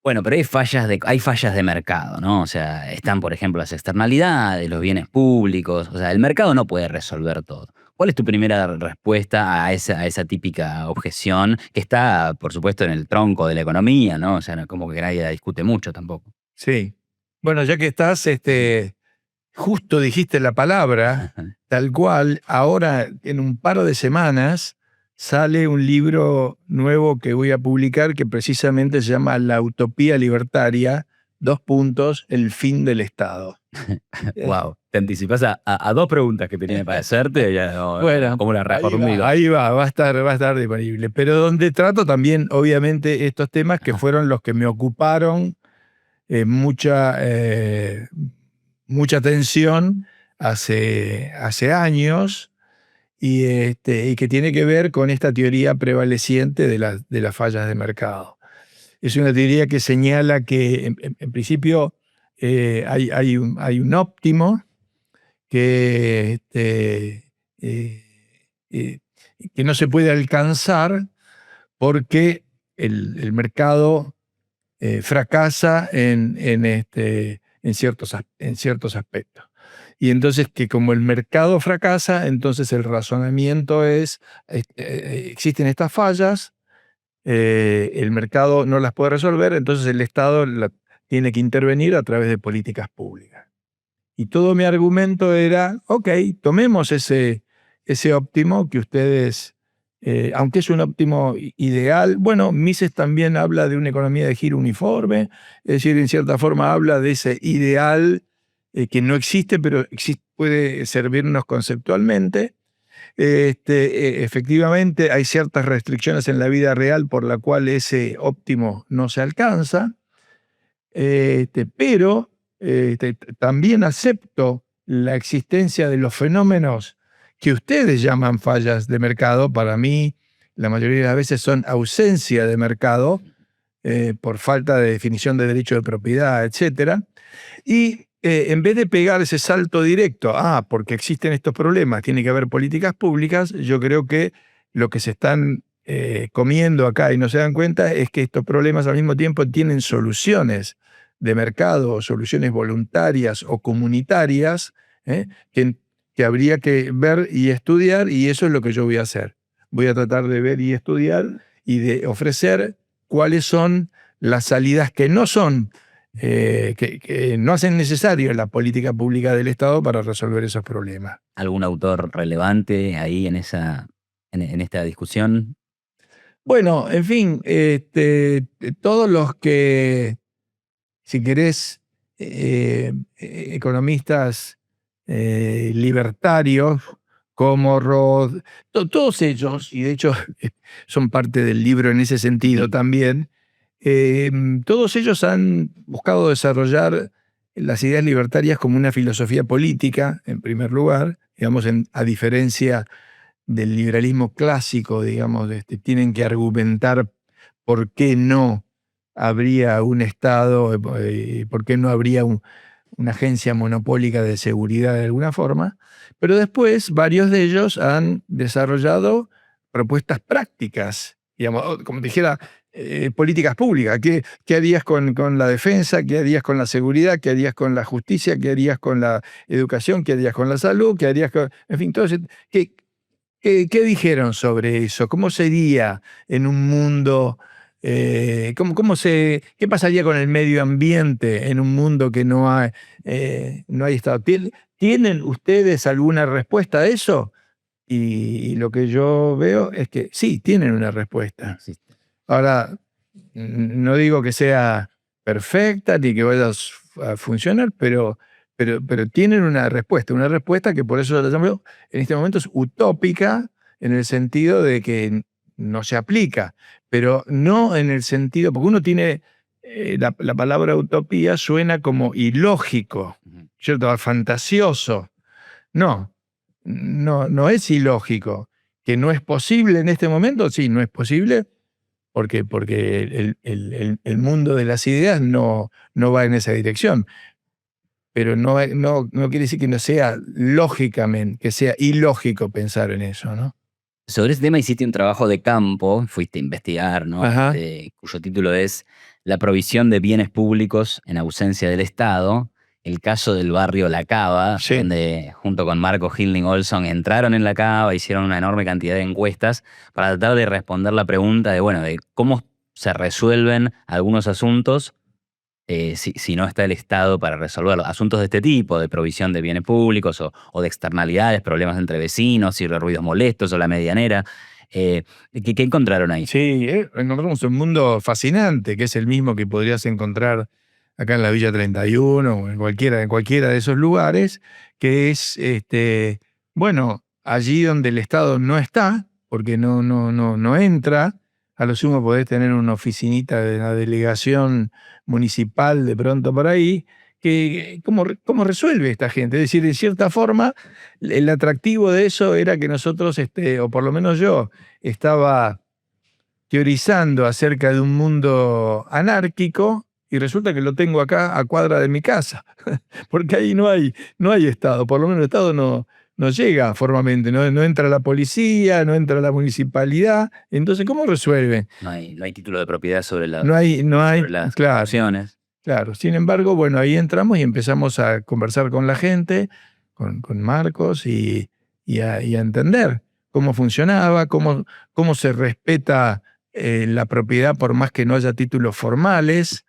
[SPEAKER 1] bueno, pero hay fallas de mercado, ¿no? O sea, están, por ejemplo, las externalidades, los bienes públicos, o sea, el mercado no puede resolver todo. ¿Cuál es tu primera respuesta a esa típica objeción que está, por supuesto, en el tronco de la economía, ¿no? O sea, como que nadie la discute mucho tampoco.
[SPEAKER 2] Sí. Bueno, ya que estás, justo dijiste la palabra, tal cual, ahora en un par de semanas sale un libro nuevo que voy a publicar que precisamente se llama La utopía libertaria, el fin del Estado.
[SPEAKER 1] Wow, te anticipas a dos preguntas que tenía para hacerte, ya,
[SPEAKER 2] Bueno,
[SPEAKER 1] ¿cómo la reformulo?
[SPEAKER 2] ahí va a estar disponible. Pero donde trato también, obviamente, estos temas que fueron los que me ocuparon mucha atención hace años, y que tiene que ver con esta teoría prevaleciente de las fallas de mercado. Es una teoría que señala que en principio hay un óptimo que, eh, eh, que no se puede alcanzar porque el mercado fracasa en ciertos aspectos. Y entonces que como el mercado fracasa, entonces el razonamiento es, existen estas fallas, el mercado no las puede resolver, entonces el Estado tiene que intervenir a través de políticas públicas. Y todo mi argumento era, ok, tomemos ese óptimo que ustedes, aunque es un óptimo ideal, bueno, Mises también habla de una economía de giro uniforme, es decir, en cierta forma habla de ese ideal que no existe, pero puede servirnos conceptualmente. Efectivamente, hay ciertas restricciones en la vida real por la cual ese óptimo no se alcanza, pero también acepto la existencia de los fenómenos que ustedes llaman fallas de mercado. Para mí, la mayoría de las veces son ausencia de mercado por falta de definición de derecho de propiedad, etc. Y en vez de pegar ese salto directo, porque existen estos problemas, tiene que haber políticas públicas, yo creo que lo que se están comiendo acá y no se dan cuenta es que estos problemas al mismo tiempo tienen soluciones de mercado, soluciones voluntarias o comunitarias, que habría que ver y estudiar, y eso es lo que yo voy a hacer. Voy a tratar de ver y estudiar y de ofrecer cuáles son las salidas que no son que no hacen necesario la política pública del Estado para resolver esos problemas.
[SPEAKER 1] ¿Algún autor relevante ahí en esta discusión?
[SPEAKER 2] Bueno, en fin, todos los que, si querés, economistas libertarios como Roth, todos ellos, y de hecho son parte del libro en ese sentido también, todos ellos han buscado desarrollar las ideas libertarias como una filosofía política, en primer lugar, digamos, a diferencia del liberalismo clásico, digamos, tienen que argumentar por qué no habría un Estado, por qué no habría una agencia monopólica de seguridad de alguna forma, pero después varios de ellos han desarrollado propuestas prácticas, digamos, como te dijera, políticas públicas. ¿Qué harías con la defensa? ¿Qué harías con la seguridad? ¿Qué harías con la justicia? ¿Qué harías con la educación? ¿Qué harías con la salud? ¿Qué harías con...? En fin, todo ¿qué dijeron sobre eso? ¿Cómo sería en un mundo, qué pasaría con el medio ambiente en un mundo que no hay Estado? ¿Tienen ustedes alguna respuesta a eso? Y lo que yo veo es que sí, tienen una respuesta.
[SPEAKER 1] Existe.
[SPEAKER 2] Ahora, no digo que sea perfecta ni que vaya a funcionar, pero tienen una respuesta que por eso la llamo en este momento es utópica, en el sentido de que no se aplica, pero no en el sentido, porque uno tiene, la palabra utopía suena como ilógico,
[SPEAKER 1] Ujú.
[SPEAKER 2] ¿cierto? Fantasioso. No es ilógico. ¿Que no es posible en este momento? Sí, no es posible porque el mundo de las ideas no va en esa dirección. Pero no quiere decir que no sea lógicamente, que sea ilógico pensar en eso, ¿no?
[SPEAKER 1] Sobre ese tema hiciste un trabajo de campo, fuiste a investigar, ¿no?
[SPEAKER 2] Ajá.
[SPEAKER 1] Cuyo título es La provisión de bienes públicos en ausencia del Estado, el caso del barrio La Cava,
[SPEAKER 2] Sí.
[SPEAKER 1] donde junto con Marco Hilding Olson entraron en La Cava, hicieron una enorme cantidad de encuestas para tratar de responder la pregunta de, bueno, de cómo se resuelven algunos asuntos si no está el Estado para resolverlo. Asuntos de este tipo, de provisión de bienes públicos o de externalidades, problemas entre vecinos, y ruidos molestos o la medianera. ¿Qué encontraron ahí?
[SPEAKER 2] Sí, encontramos un mundo fascinante, que es el mismo que podrías encontrar acá en la Villa 31 o en cualquiera de esos lugares, que es, bueno, allí donde el Estado no está, porque no entra, a lo sumo podés tener una oficinita de la delegación municipal de pronto por ahí, ¿cómo resuelve esta gente? Es decir, de cierta forma, el atractivo de eso era que nosotros, o por lo menos yo, estaba teorizando acerca de un mundo anárquico y resulta que lo tengo acá a cuadra de mi casa, porque ahí no hay Estado, por lo menos el Estado no llega formalmente, no entra la policía, no entra la municipalidad, entonces ¿cómo resuelven?
[SPEAKER 1] No hay título de propiedad sobre
[SPEAKER 2] No hay,
[SPEAKER 1] sobre las
[SPEAKER 2] claro,
[SPEAKER 1] construcciones.
[SPEAKER 2] claro. Sin embargo, bueno, ahí entramos y empezamos a conversar con la gente, con Marcos, y a entender cómo funcionaba, cómo se respeta la propiedad por más que no haya títulos formales,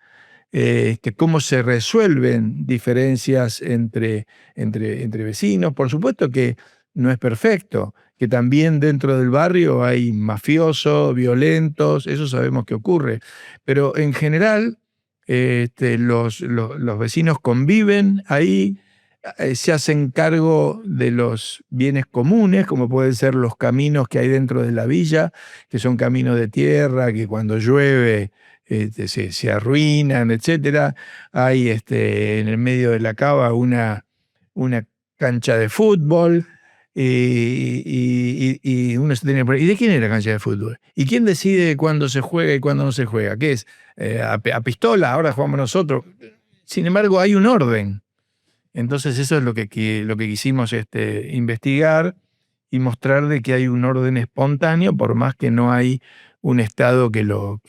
[SPEAKER 2] que cómo se resuelven diferencias entre vecinos. Por supuesto que no es perfecto, que también dentro del barrio hay mafiosos, violentos, eso sabemos que ocurre. Pero en general, los vecinos conviven ahí, se hacen cargo de los bienes comunes, como pueden ser los caminos que hay dentro de la villa, que son caminos de tierra, que cuando llueve se arruinan, etcétera. Hay en el medio de la cava una cancha de fútbol, y uno se tiene ¿y de quién es la cancha de fútbol? ¿Y quién decide cuándo se juega y cuándo no se juega? ¿Qué es? A pistola, ahora jugamos nosotros. Sin embargo, hay un orden. Entonces eso es lo que quisimos investigar y mostrar de que hay un orden espontáneo, por más que no hay un Estado que lo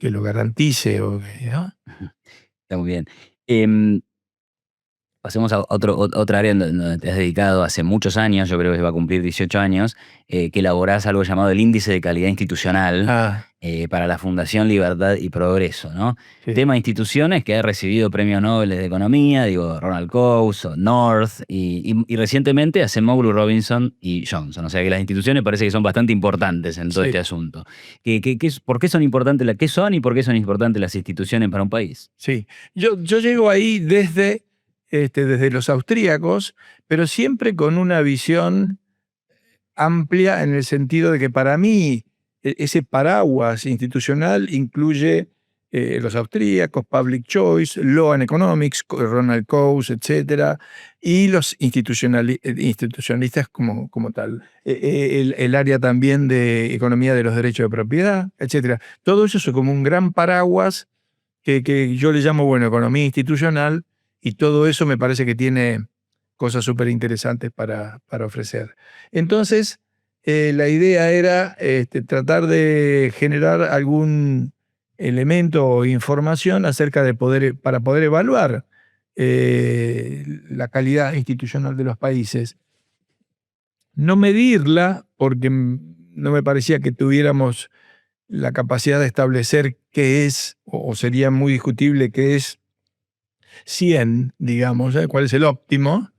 [SPEAKER 2] garantice. ¿No?
[SPEAKER 1] Está muy bien. Em, Pasemos a otra área donde te has dedicado hace muchos años, yo creo que va a cumplir 18 años, que elaborás algo llamado el Índice de Calidad Institucional
[SPEAKER 2] Ah,
[SPEAKER 1] para la Fundación Libertad y Progreso, ¿no?
[SPEAKER 2] sí,
[SPEAKER 1] Tema instituciones que ha recibido premios Nobel de Economía, digo, Ronald Coase, o North, y recientemente Acemoglu, Robinson y Johnson. O sea que las instituciones parece que son bastante importantes en todo
[SPEAKER 2] sí,
[SPEAKER 1] este asunto. ¿Por qué son importantes, qué son y por qué son importantes las instituciones para un país?
[SPEAKER 2] sí. Yo llego ahí desde los austríacos, pero siempre con una visión amplia en el sentido de que para mí ese paraguas institucional incluye los austríacos, Public Choice, Law and Economics, Ronald Coase, etcétera, y los institucionalistas como tal. El área también de economía de los derechos de propiedad, etcétera. Todo eso es como un gran paraguas que yo le llamo, bueno, economía institucional, y todo eso me parece que tiene cosas súper interesantes para ofrecer. Entonces, la idea era tratar de generar algún elemento o información acerca para poder evaluar la calidad institucional de los países. No medirla, porque no me parecía que tuviéramos la capacidad de establecer qué es, o sería muy discutible qué es 100, digamos, cuál es el óptimo,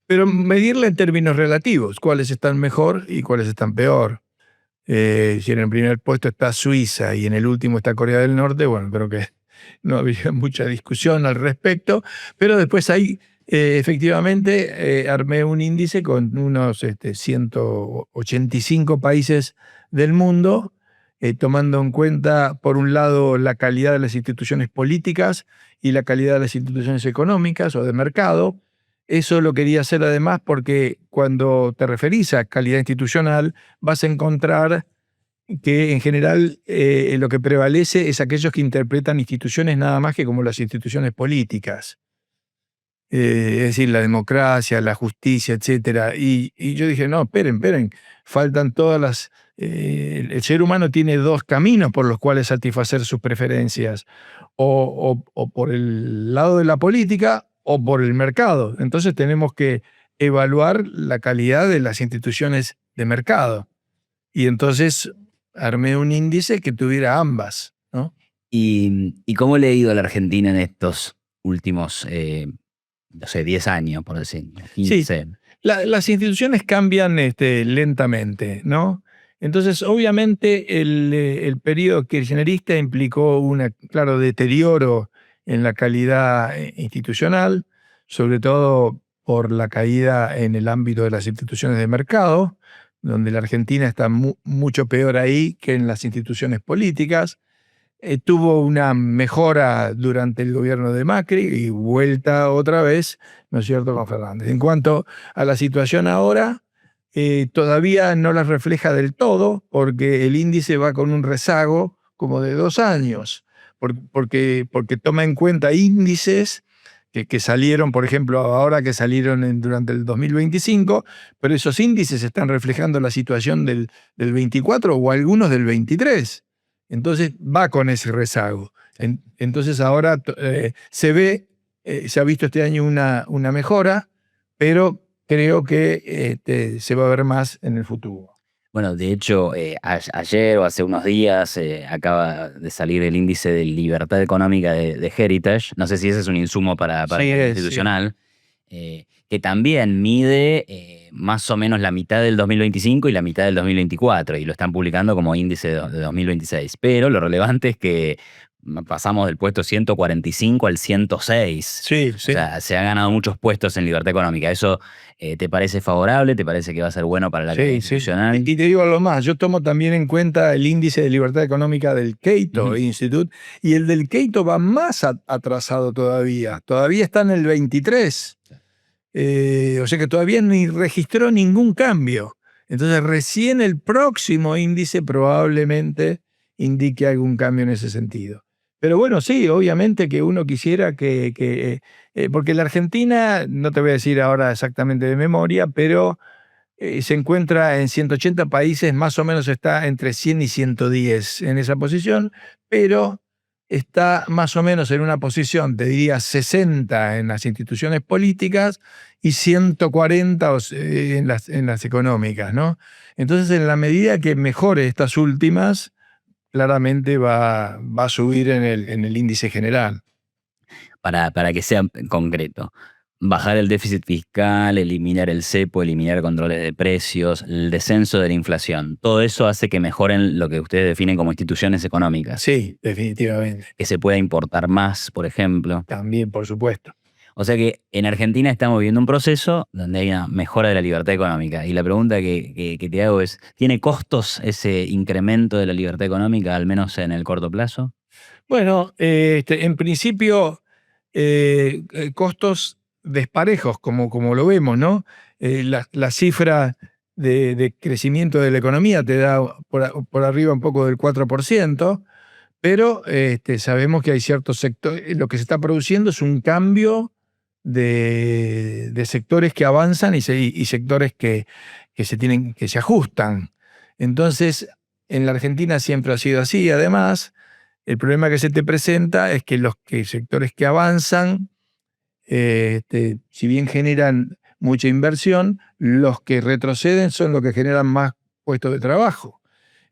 [SPEAKER 2] pero medirla en términos relativos, cuáles están mejor y cuáles están peor. Si en el primer puesto está Suiza y en el último está Corea del Norte, bueno, creo que no había mucha discusión al respecto, pero después ahí efectivamente armé un índice con unos 185 países del mundo, tomando en cuenta, por un lado, la calidad de las instituciones políticas y la calidad de las instituciones económicas o de mercado. Eso lo quería hacer además porque cuando te referís a calidad institucional vas a encontrar que en general lo que prevalece es aquellos que interpretan instituciones nada más que como las instituciones políticas. Es decir, la democracia, la justicia, etcétera. Y yo dije, no, esperen, faltan todas las... el ser humano tiene dos caminos por los cuales satisfacer sus preferencias, o por el lado de la política o por el mercado. Entonces tenemos que evaluar la calidad de las instituciones de mercado. Y entonces armé un índice que tuviera ambas, ¿no?
[SPEAKER 1] ¿Y cómo le ha ido a la Argentina en estos últimos, no sé, 10 años, por decir,
[SPEAKER 2] Sí,
[SPEAKER 1] 15?
[SPEAKER 2] las instituciones cambian lentamente, ¿no? Entonces, obviamente, el periodo kirchnerista implicó claro, deterioro en la calidad institucional, sobre todo por la caída en el ámbito de las instituciones de mercado, donde la Argentina está mucho peor ahí que en las instituciones políticas. Tuvo una mejora durante el gobierno de Macri y vuelta otra vez, ¿no es cierto?, con Fernández. En cuanto a la situación ahora, todavía no las refleja del todo porque el índice va con un rezago como de 2 años, porque toma en cuenta índices que salieron, por ejemplo, ahora que salieron durante el 2025, pero esos índices están reflejando la situación del 24 o algunos del 23. Entonces va con ese rezago. Entonces ahora se ha visto este año una mejora, pero creo que se va a ver más en el futuro.
[SPEAKER 1] Bueno, de hecho, ayer o hace unos días acaba de salir el índice de libertad económica de Heritage. No sé si ese es un insumo para
[SPEAKER 2] Sí,
[SPEAKER 1] el
[SPEAKER 2] es, sí.
[SPEAKER 1] institucional, que también mide más o menos la mitad del 2025 y la mitad del 2024, y lo están publicando como índice de 2026. Pero lo relevante es que pasamos del puesto 145 al 106.
[SPEAKER 2] Sí,
[SPEAKER 1] O
[SPEAKER 2] sí.
[SPEAKER 1] sea, se han ganado muchos puestos en libertad económica. ¿Eso te parece favorable? ¿Te parece que va a ser bueno para la carrera
[SPEAKER 2] Sí, sí.
[SPEAKER 1] institucional?
[SPEAKER 2] Y te digo algo más, yo tomo también en cuenta el índice de libertad económica del Cato
[SPEAKER 1] Ujú.
[SPEAKER 2] Institute, y el del Cato va más atrasado todavía. Todavía está en el 23. O sea que todavía ni registró ningún cambio. Entonces recién el próximo índice probablemente indique algún cambio en ese sentido. Pero bueno, sí, obviamente que uno quisiera porque la Argentina, no te voy a decir ahora exactamente de memoria, pero se encuentra en 180 países, más o menos está entre 100 y 110 en esa posición, pero está más o menos en una posición, te diría 60 en las instituciones políticas y 140 en las económicas, ¿no? Entonces, en la medida que mejore estas últimas, claramente va a subir en el índice general.
[SPEAKER 1] Para que sea concreto. Bajar el déficit fiscal, eliminar el cepo, eliminar controles de precios, el descenso de la inflación. Todo eso hace que mejoren lo que ustedes definen como instituciones económicas.
[SPEAKER 2] Sí, definitivamente.
[SPEAKER 1] Que se pueda importar más, por ejemplo.
[SPEAKER 2] También, por supuesto.
[SPEAKER 1] O sea que en Argentina estamos viviendo un proceso donde hay una mejora de la libertad económica. Y la pregunta que te hago es, ¿tiene costos ese incremento de la libertad económica, al menos en el corto plazo?
[SPEAKER 2] Bueno, en principio, costos desparejos, como lo vemos, ¿no? La cifra de crecimiento de la economía te da por arriba un poco del 4%, pero sabemos que hay ciertos sectores, lo que se está produciendo es un cambio de sectores que avanzan y sectores que se ajustan. Entonces, en la Argentina siempre ha sido así, además. El problema que se te presenta es que los sectores que avanzan, si bien generan mucha inversión, los que retroceden son los que generan más puestos de trabajo.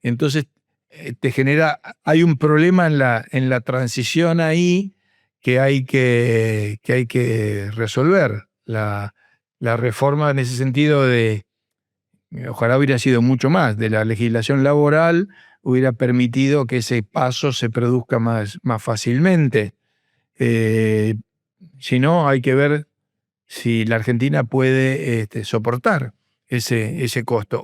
[SPEAKER 2] Entonces, hay un problema en la transición ahí que hay que resolver. La reforma en ese sentido ojalá hubiera sido mucho más, de la legislación laboral, hubiera permitido que ese paso se produzca más fácilmente. Si no, hay que ver si la Argentina puede soportar ese costo.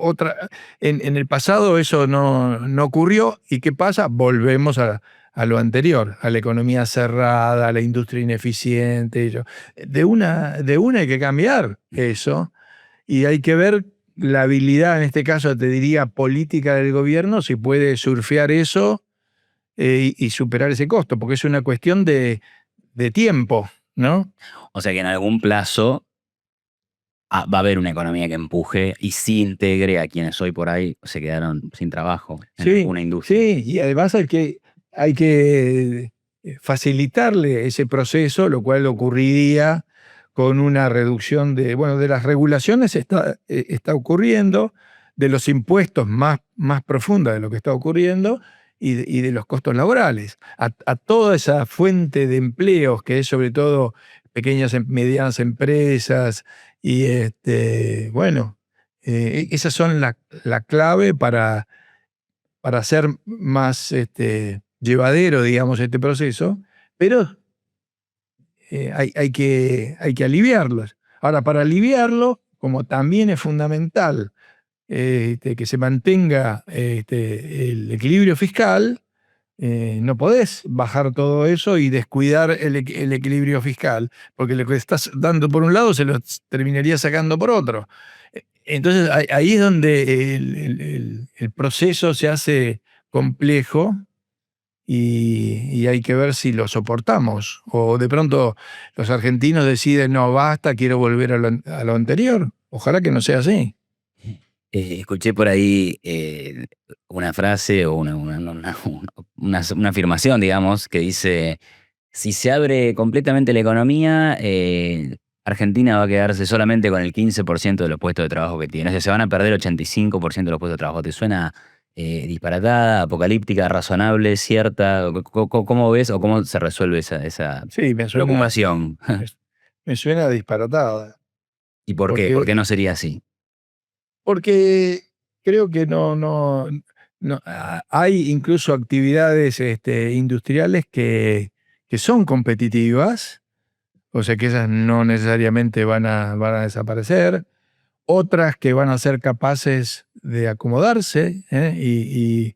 [SPEAKER 2] En el pasado eso no ocurrió, ¿y qué pasa? Volvemos a lo anterior, a la economía cerrada, a la industria ineficiente. De una hay que cambiar eso, y hay que ver la habilidad, en este caso te diría política del gobierno, si puede surfear eso y superar ese costo, porque es una cuestión de tiempo, ¿no?
[SPEAKER 1] O sea que en algún plazo va a haber una economía que empuje y sí integre a quienes hoy por ahí se quedaron sin trabajo en
[SPEAKER 2] Sí,
[SPEAKER 1] alguna industria.
[SPEAKER 2] sí, y además hay que facilitarle ese proceso, lo cual ocurriría con una reducción de las regulaciones está ocurriendo, de los impuestos más profunda de lo que está ocurriendo y de los costos laborales. A toda esa fuente de empleos que es sobre todo pequeñas y medianas empresas y esas son la clave para hacer más llevadero, digamos, este proceso, pero hay que aliviarlos. Ahora, para aliviarlo, como también es fundamental que se mantenga el equilibrio fiscal, no podés bajar todo eso y descuidar el equilibrio fiscal, porque lo que estás dando por un lado se lo terminaría sacando por otro. Entonces ahí es donde el proceso se hace complejo y hay que ver si lo soportamos. O de pronto los argentinos deciden, no, basta, quiero volver a lo anterior. Ojalá que no sea así.
[SPEAKER 1] Escuché por ahí una frase o una afirmación, digamos, que dice, si se abre completamente la economía, Argentina va a quedarse solamente con el 15% de los puestos de trabajo que tiene. O sea, se van a perder el 85% de los puestos de trabajo. ¿Te suena disparatada, apocalíptica, razonable, cierta? ¿Cómo ves o cómo se resuelve esa
[SPEAKER 2] Sí,
[SPEAKER 1] preocupación?
[SPEAKER 2] me, me suena disparatada.
[SPEAKER 1] ¿Y por qué? ¿Por qué no sería así?
[SPEAKER 2] Porque creo que no, hay incluso actividades industriales que son competitivas, o sea que esas no necesariamente van a desaparecer, otras que van a ser capaces de acomodarse, ¿eh? Y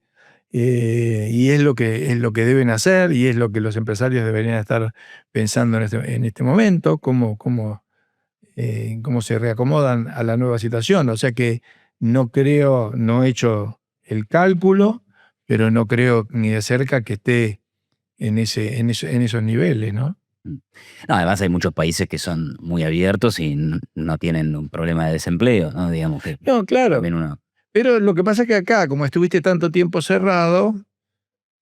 [SPEAKER 2] es lo que deben hacer y es lo que los empresarios deberían estar pensando en este momento, cómo se reacomodan a la nueva situación. O sea que no creo, no he hecho el cálculo, pero no creo ni de cerca que esté en esos niveles, ¿no?
[SPEAKER 1] Mm. No, además hay muchos países que son muy abiertos y no tienen un problema de desempleo, ¿no? Digamos que
[SPEAKER 2] No, claro.
[SPEAKER 1] también uno...
[SPEAKER 2] Pero lo que pasa es que acá, como estuviste tanto tiempo cerrado,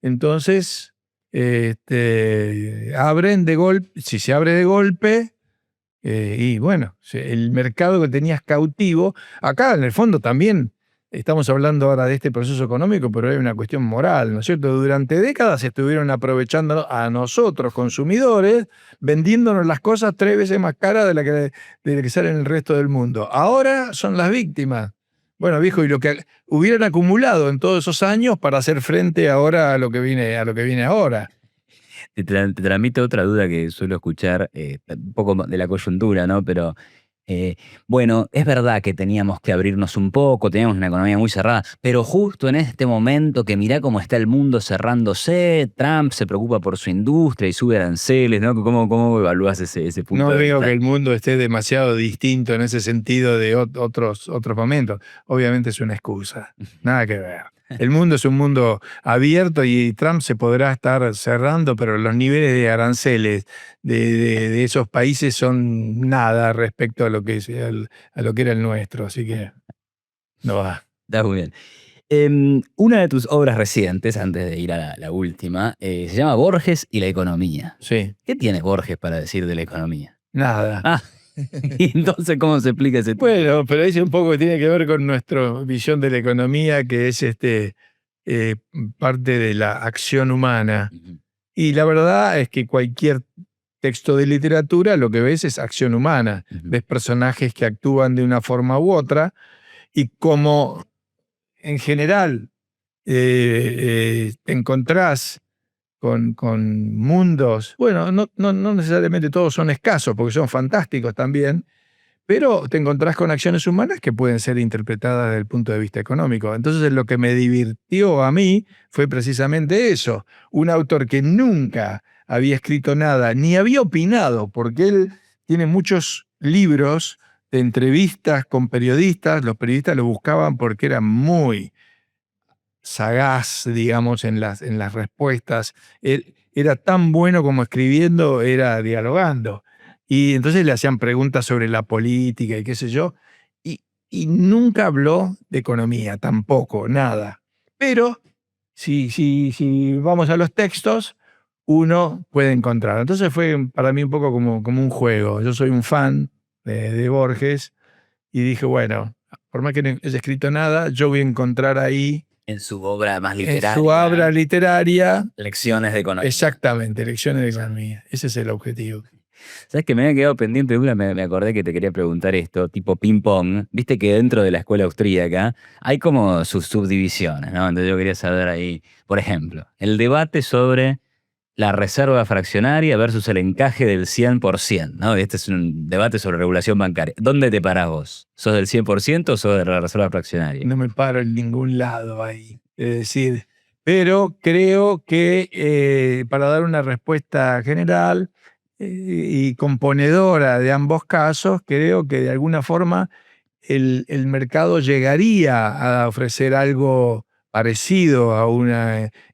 [SPEAKER 2] entonces abren de golpe, si se abre de golpe, y bueno, el mercado que tenías cautivo, acá en el fondo también estamos hablando ahora de este proceso económico, pero hay una cuestión moral, ¿no es cierto? Durante décadas estuvieron aprovechando a nosotros, consumidores, vendiéndonos las cosas 3 veces más caras de la que sale en el resto del mundo. Ahora son las víctimas. Bueno, viejo, y lo que hubieran acumulado en todos esos años para hacer frente ahora a lo que viene ahora.
[SPEAKER 1] Te transmite otra duda que suelo escuchar, un poco de la coyuntura, ¿no? Pero, bueno, es verdad que teníamos que abrirnos un poco, teníamos una economía muy cerrada, pero justo en este momento que mirá cómo está el mundo cerrándose, Trump se preocupa por su industria y sube aranceles, ¿no? ¿Cómo evalúas ese punto
[SPEAKER 2] No
[SPEAKER 1] de
[SPEAKER 2] veo que
[SPEAKER 1] vista?
[SPEAKER 2] el mundo esté demasiado distinto en ese sentido de otros momentos. Obviamente es una excusa, nada que ver. El mundo es un mundo abierto y Trump se podrá estar cerrando, pero los niveles de aranceles de esos países son nada respecto a lo que a lo que era el nuestro, así que no va.
[SPEAKER 1] Está muy bien. Una de tus obras recientes, antes de ir a la última, se llama Borges y la economía.
[SPEAKER 2] Sí,
[SPEAKER 1] ¿Qué tiene Borges para decir de la economía?
[SPEAKER 2] nada.
[SPEAKER 1] Ah, y entonces, ¿cómo se explica ese título?
[SPEAKER 2] Bueno, pero dice un poco que tiene que ver con nuestra visión de la economía, que es eh, parte de la acción humana.
[SPEAKER 1] Ujú,
[SPEAKER 2] Y la verdad es que cualquier texto de literatura lo que ves es acción humana.
[SPEAKER 1] ujú.
[SPEAKER 2] Ves personajes que actúan de una forma u otra y como en general te encontrás con mundos, bueno, no necesariamente todos son escasos porque son fantásticos también, pero te encontrás con acciones humanas que pueden ser interpretadas desde el punto de vista económico. Entonces, lo que me divirtió a mí fue precisamente eso. Un autor que nunca había escrito nada, ni había opinado, porque él tiene muchos libros de entrevistas con periodistas. Los periodistas lo buscaban porque era muy sagaz, digamos, en las respuestas. Él era tan bueno como escribiendo, era dialogando. Y entonces le hacían preguntas sobre la política y qué sé yo. Y, y nunca habló de economía, tampoco, nada. Pero si vamos a los textos, uno puede encontrar. Entonces fue para mí un poco como un juego. Yo soy un fan de Borges y dije, bueno, por más que no haya escrito nada, yo voy a encontrar ahí
[SPEAKER 1] En su obra más
[SPEAKER 2] en su obra
[SPEAKER 1] literaria,
[SPEAKER 2] literaria,
[SPEAKER 1] Lecciones de Economía.
[SPEAKER 2] exactamente, lecciones de economía. Ese es el objetivo.
[SPEAKER 1] ¿Sabes que me había quedado pendiente de una? Me acordé que te quería preguntar esto, tipo ping-pong. Viste que dentro de la escuela austríaca hay como sus subdivisiones, ¿no? Entonces yo quería saber ahí, por ejemplo, el debate sobre la reserva fraccionaria versus el encaje del 100%, ¿no? Este es un debate sobre regulación bancaria. ¿Dónde te parás vos? ¿Sos del 100% o sos de la reserva fraccionaria?
[SPEAKER 2] No me paro en ningún lado ahí. Es decir, pero creo que para dar una respuesta general y componedora de ambos casos, creo que de alguna forma el mercado llegaría a ofrecer algo parecido a un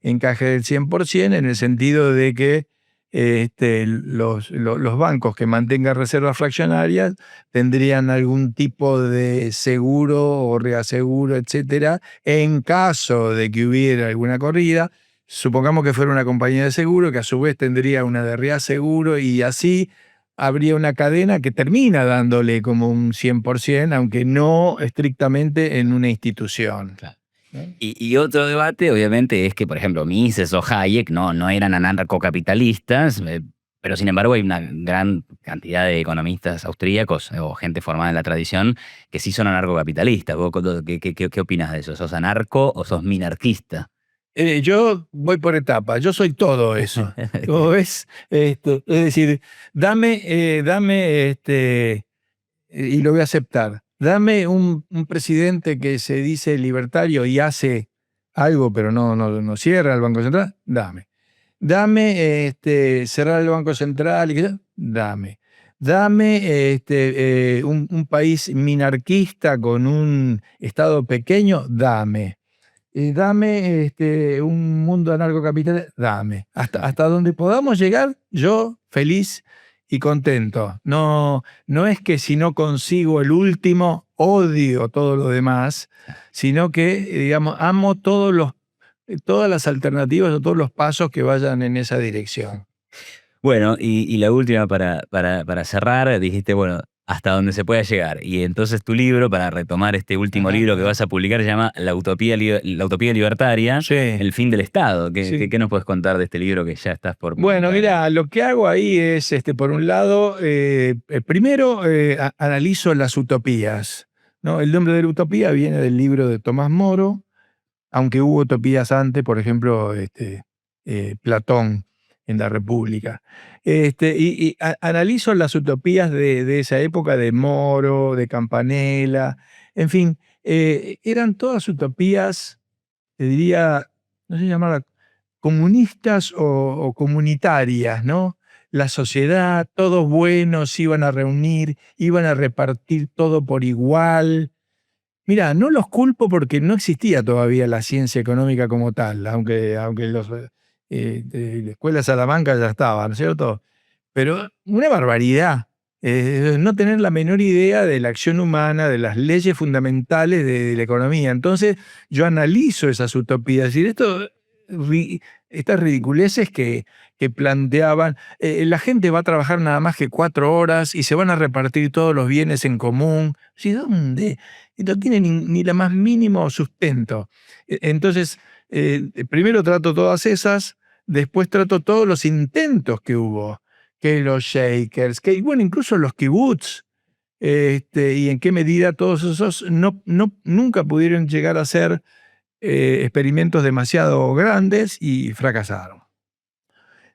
[SPEAKER 2] encaje del 100%, en el sentido de que los bancos que mantengan reservas fraccionarias tendrían algún tipo de seguro o reaseguro, etcétera, en caso de que hubiera alguna corrida. Supongamos que fuera una compañía de seguro que a su vez tendría una de reaseguro, y así habría una cadena que termina dándole como un 100%, aunque no estrictamente en una institución.
[SPEAKER 1] Claro.
[SPEAKER 2] ¿No?
[SPEAKER 1] Y otro debate, obviamente, es que, por ejemplo, Mises o Hayek no eran anarcocapitalistas, pero sin embargo hay una gran cantidad de economistas austríacos o gente formada en la tradición que sí son anarcocapitalistas. ¿Vos qué opinas de eso? ¿Sos anarco o sos minarquista?
[SPEAKER 2] Yo voy por etapas, yo soy todo eso. ¿Cómo ves? Es decir, dame, y lo voy a aceptar, dame un presidente que se dice libertario y hace algo, pero no cierra el Banco Central, dame. Dame cerrar el Banco Central, dame. Dame un país minarquista con un Estado pequeño, dame. Dame un mundo anarcocapitalista, dame. Hasta donde podamos llegar, yo feliz y contento. No es que si no consigo el último, odio todo lo demás, sino que, digamos, amo todas las alternativas o todos los pasos que vayan en esa dirección.
[SPEAKER 1] Bueno, y la última para cerrar, dijiste, bueno, hasta donde se pueda llegar. Y entonces tu libro, para retomar este último
[SPEAKER 2] Ajá,
[SPEAKER 1] libro que
[SPEAKER 2] ajá.
[SPEAKER 1] vas a publicar, se llama la utopía libertaria,
[SPEAKER 2] Sí,
[SPEAKER 1] el fin del Estado.
[SPEAKER 2] sí.
[SPEAKER 1] ¿Qué nos puedes contar de este libro que ya estás por
[SPEAKER 2] Bueno,
[SPEAKER 1] publicar?
[SPEAKER 2] mira, lo que hago ahí es, por un lado, primero analizo las utopías, ¿no? El nombre de la utopía viene del libro de Tomás Moro, aunque hubo utopías antes, por ejemplo, Platón en la República. Analizo las utopías de esa época, de Moro, de Campanella, en fin, eran todas utopías, te diría, no sé llamarla comunistas o comunitarias, ¿no? La sociedad, todos buenos, se iban a reunir, iban a repartir todo por igual. Mira, no los culpo porque no existía todavía la ciencia económica como tal, aunque los de la Escuela Salamanca ya estaba, ¿no es cierto? Pero una barbaridad. No tener la menor idea de la acción humana, de las leyes fundamentales de la economía. Entonces, yo analizo esas utopías. Es decir, estas ridiculeces que planteaban, la gente va a trabajar nada más que 4 horas y se van a repartir todos los bienes en común. ¿Sí, dónde? Y no tiene ni la más mínimo sustento. Entonces, primero trato todas esas, después trato todos los intentos que hubo, que los shakers, que bueno, incluso los kibbutz, y en qué medida todos esos nunca pudieron llegar a ser experimentos demasiado grandes y fracasaron.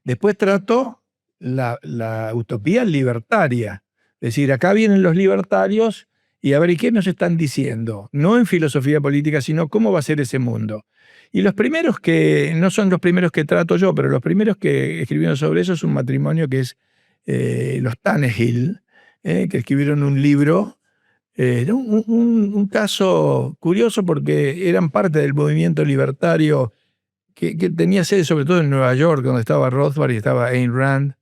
[SPEAKER 2] Después trato la utopía libertaria. Es decir, acá vienen los libertarios y a ver, ¿y qué nos están diciendo? No en filosofía política, sino cómo va a ser ese mundo. Y los primeros que, no son los primeros que trato yo, pero los primeros que escribieron sobre eso es un matrimonio que es los Tannehill, que escribieron un libro. Era un caso curioso porque eran parte del movimiento libertario que tenía sede sobre todo en Nueva York, donde estaba Rothbard y estaba Ayn Rand.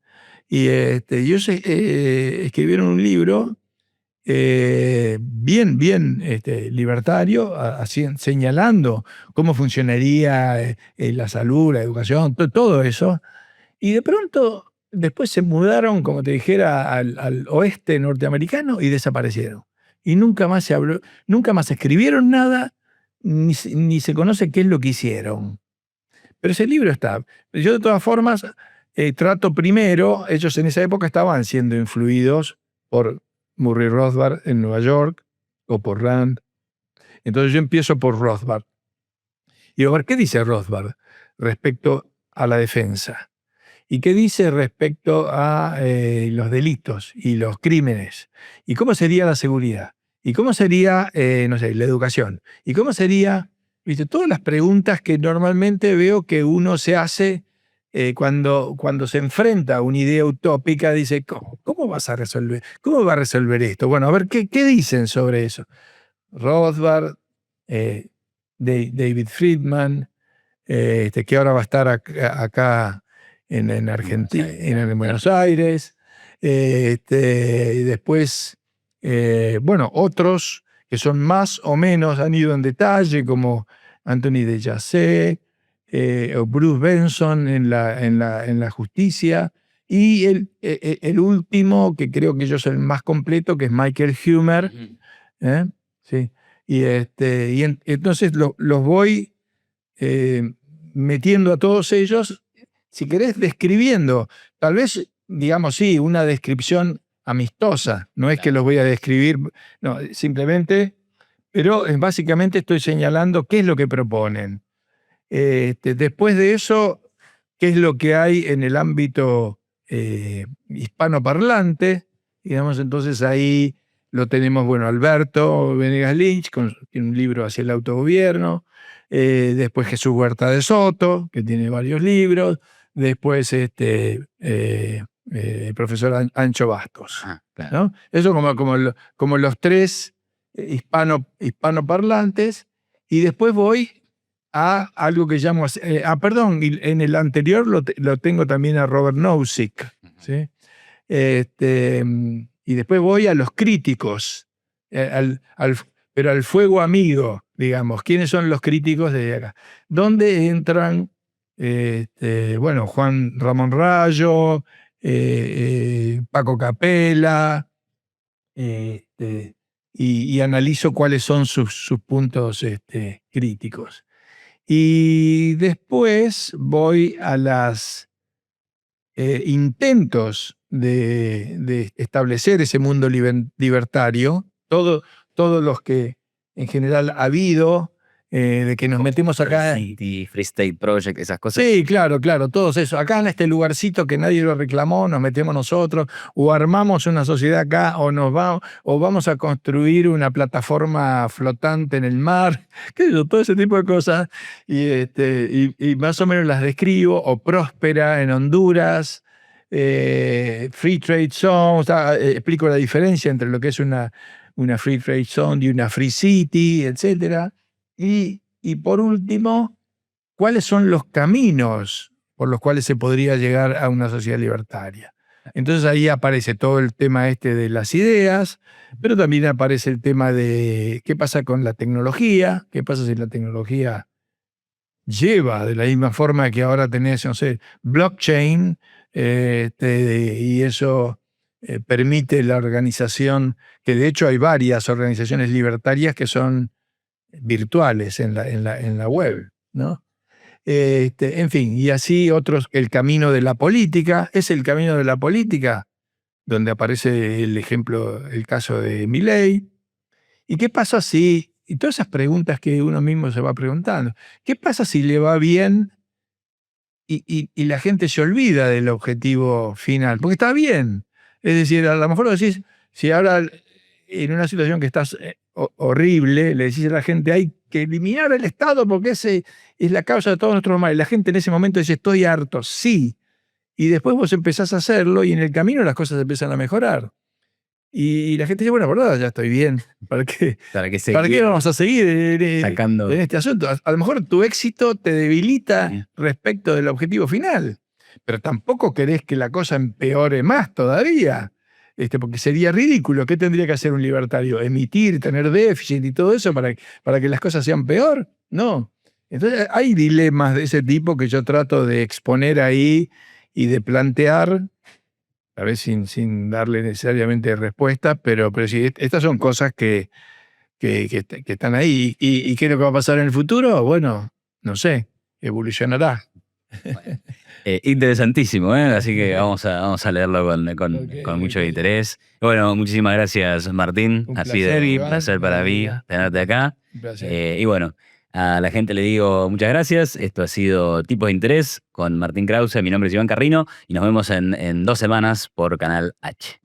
[SPEAKER 2] Y ellos escribieron un libro bien libertario, señalando cómo funcionaría la salud, la educación, todo eso. Y de pronto, después se mudaron, como te dijera, al oeste norteamericano y desaparecieron. Y nunca más se habló, nunca más escribieron nada, ni se conoce qué es lo que hicieron. Pero ese libro está. Yo, de todas formas, trato primero, ellos en esa época estaban siendo influidos por Murray Rothbard en Nueva York o por Rand. Entonces yo empiezo por Rothbard. Y digo, a ver, ¿qué dice Rothbard respecto a la defensa? ¿Y qué dice respecto a los delitos y los crímenes? ¿Y cómo sería la seguridad? ¿Y cómo sería, no sé, la educación? ¿Y cómo sería, viste, todas las preguntas que normalmente veo que uno se hace cuando se enfrenta a una idea utópica, dice, ¿cómo vas a resolver? ¿Cómo va a resolver esto? Bueno, a ver, ¿qué dicen sobre eso? Rothbard, David Friedman, que ahora va a estar acá en Argentina, en Buenos Aires. Y después, bueno, otros que son más o menos, han ido en detalle, como Anthony de Jassé, o Bruce Benson en la justicia, y el último, que creo que yo soy el más completo, que es Michael Huemer. Sí. Y entonces los voy metiendo a todos ellos, si querés, describiendo, tal vez, digamos, sí, una descripción amistosa, no es que los voy a describir, no, simplemente, pero básicamente estoy señalando qué es lo que proponen. Después de eso, qué es lo que hay en el ámbito hispanoparlante, digamos, entonces ahí lo tenemos, bueno, Alberto Venegas Lynch, con un libro hacia el autogobierno, después Jesús Huerta de Soto, que tiene varios libros, después el profesor Ancho Bastos.
[SPEAKER 1] Claro.
[SPEAKER 2] ¿No? Eso como los tres hispanoparlantes, y después voy a algo que llamo, perdón, en el anterior lo tengo también a Robert Nozick, ¿sí? Y después voy a los críticos, pero al fuego amigo, digamos. ¿Quiénes son los críticos de acá? ¿Dónde entran, bueno, Juan Ramón Rayo, Paco Capella, y analizo cuáles son sus puntos críticos. Y después voy a los intentos de establecer ese mundo libertario, todos los que en general ha habido, de que nos metemos acá.
[SPEAKER 1] Free State Project, esas cosas.
[SPEAKER 2] Sí, claro, todos eso. Acá en este lugarcito que nadie lo reclamó, nos metemos nosotros, o armamos una sociedad acá, o vamos a construir una plataforma flotante en el mar, qué sé yo, todo ese tipo de cosas. Y más o menos las describo, o Próspera en Honduras, Free Trade Zone, o sea, explico la diferencia entre lo que es una Free Trade Zone y una Free City, etc. Y por último, ¿cuáles son los caminos por los cuales se podría llegar a una sociedad libertaria? Entonces ahí aparece todo el tema de las ideas, pero también aparece el tema de qué pasa con la tecnología, qué pasa si la tecnología lleva de la misma forma que ahora tenés, no sé, blockchain, y eso permite la organización, que de hecho hay varias organizaciones libertarias que son virtuales en la web, ¿no? En fin, y así otros, el camino de la política, es el camino de la política, donde aparece el caso de Milei. ¿Y qué pasa si, y todas esas preguntas que uno mismo se va preguntando, qué pasa si le va bien y la gente se olvida del objetivo final? Porque está bien. Es decir, a lo mejor lo decís, si ahora en una situación que estás horrible, le decís a la gente, hay que eliminar el Estado porque ese es la causa de todos nuestros males. La gente en ese momento dice, estoy harto, sí. Y después vos empezás a hacerlo y en el camino las cosas empiezan a mejorar. Y la gente dice, bueno, verdad, ya estoy bien. ¿Para qué vamos a seguir
[SPEAKER 1] sacando
[SPEAKER 2] en este asunto? A lo mejor tu éxito te debilita respecto del objetivo final, pero tampoco querés que la cosa empeore más todavía. Porque sería ridículo. ¿Qué tendría que hacer un libertario? ¿Emitir, tener déficit y todo eso para que las cosas sean peor? No. Entonces hay dilemas de ese tipo que yo trato de exponer ahí y de plantear, a veces sin darle necesariamente respuesta, pero sí, estas son cosas que están ahí. ¿Y qué es lo que va a pasar en el futuro? Bueno, no sé, evolucionará.
[SPEAKER 1] Bueno, interesantísimo, ¿eh? Así que vamos a leerlo con mucho interés. Bueno, muchísimas gracias, Martín.
[SPEAKER 2] Un
[SPEAKER 1] Así
[SPEAKER 2] placer,
[SPEAKER 1] de
[SPEAKER 2] Iván.
[SPEAKER 1] placer para mí tenerte acá.
[SPEAKER 2] Un placer.
[SPEAKER 1] Y bueno, a la gente le digo muchas gracias. Esto ha sido Tipos de Interés con Martín Krause. Mi nombre es Iván Carrino y nos vemos en 2 semanas por Canal H.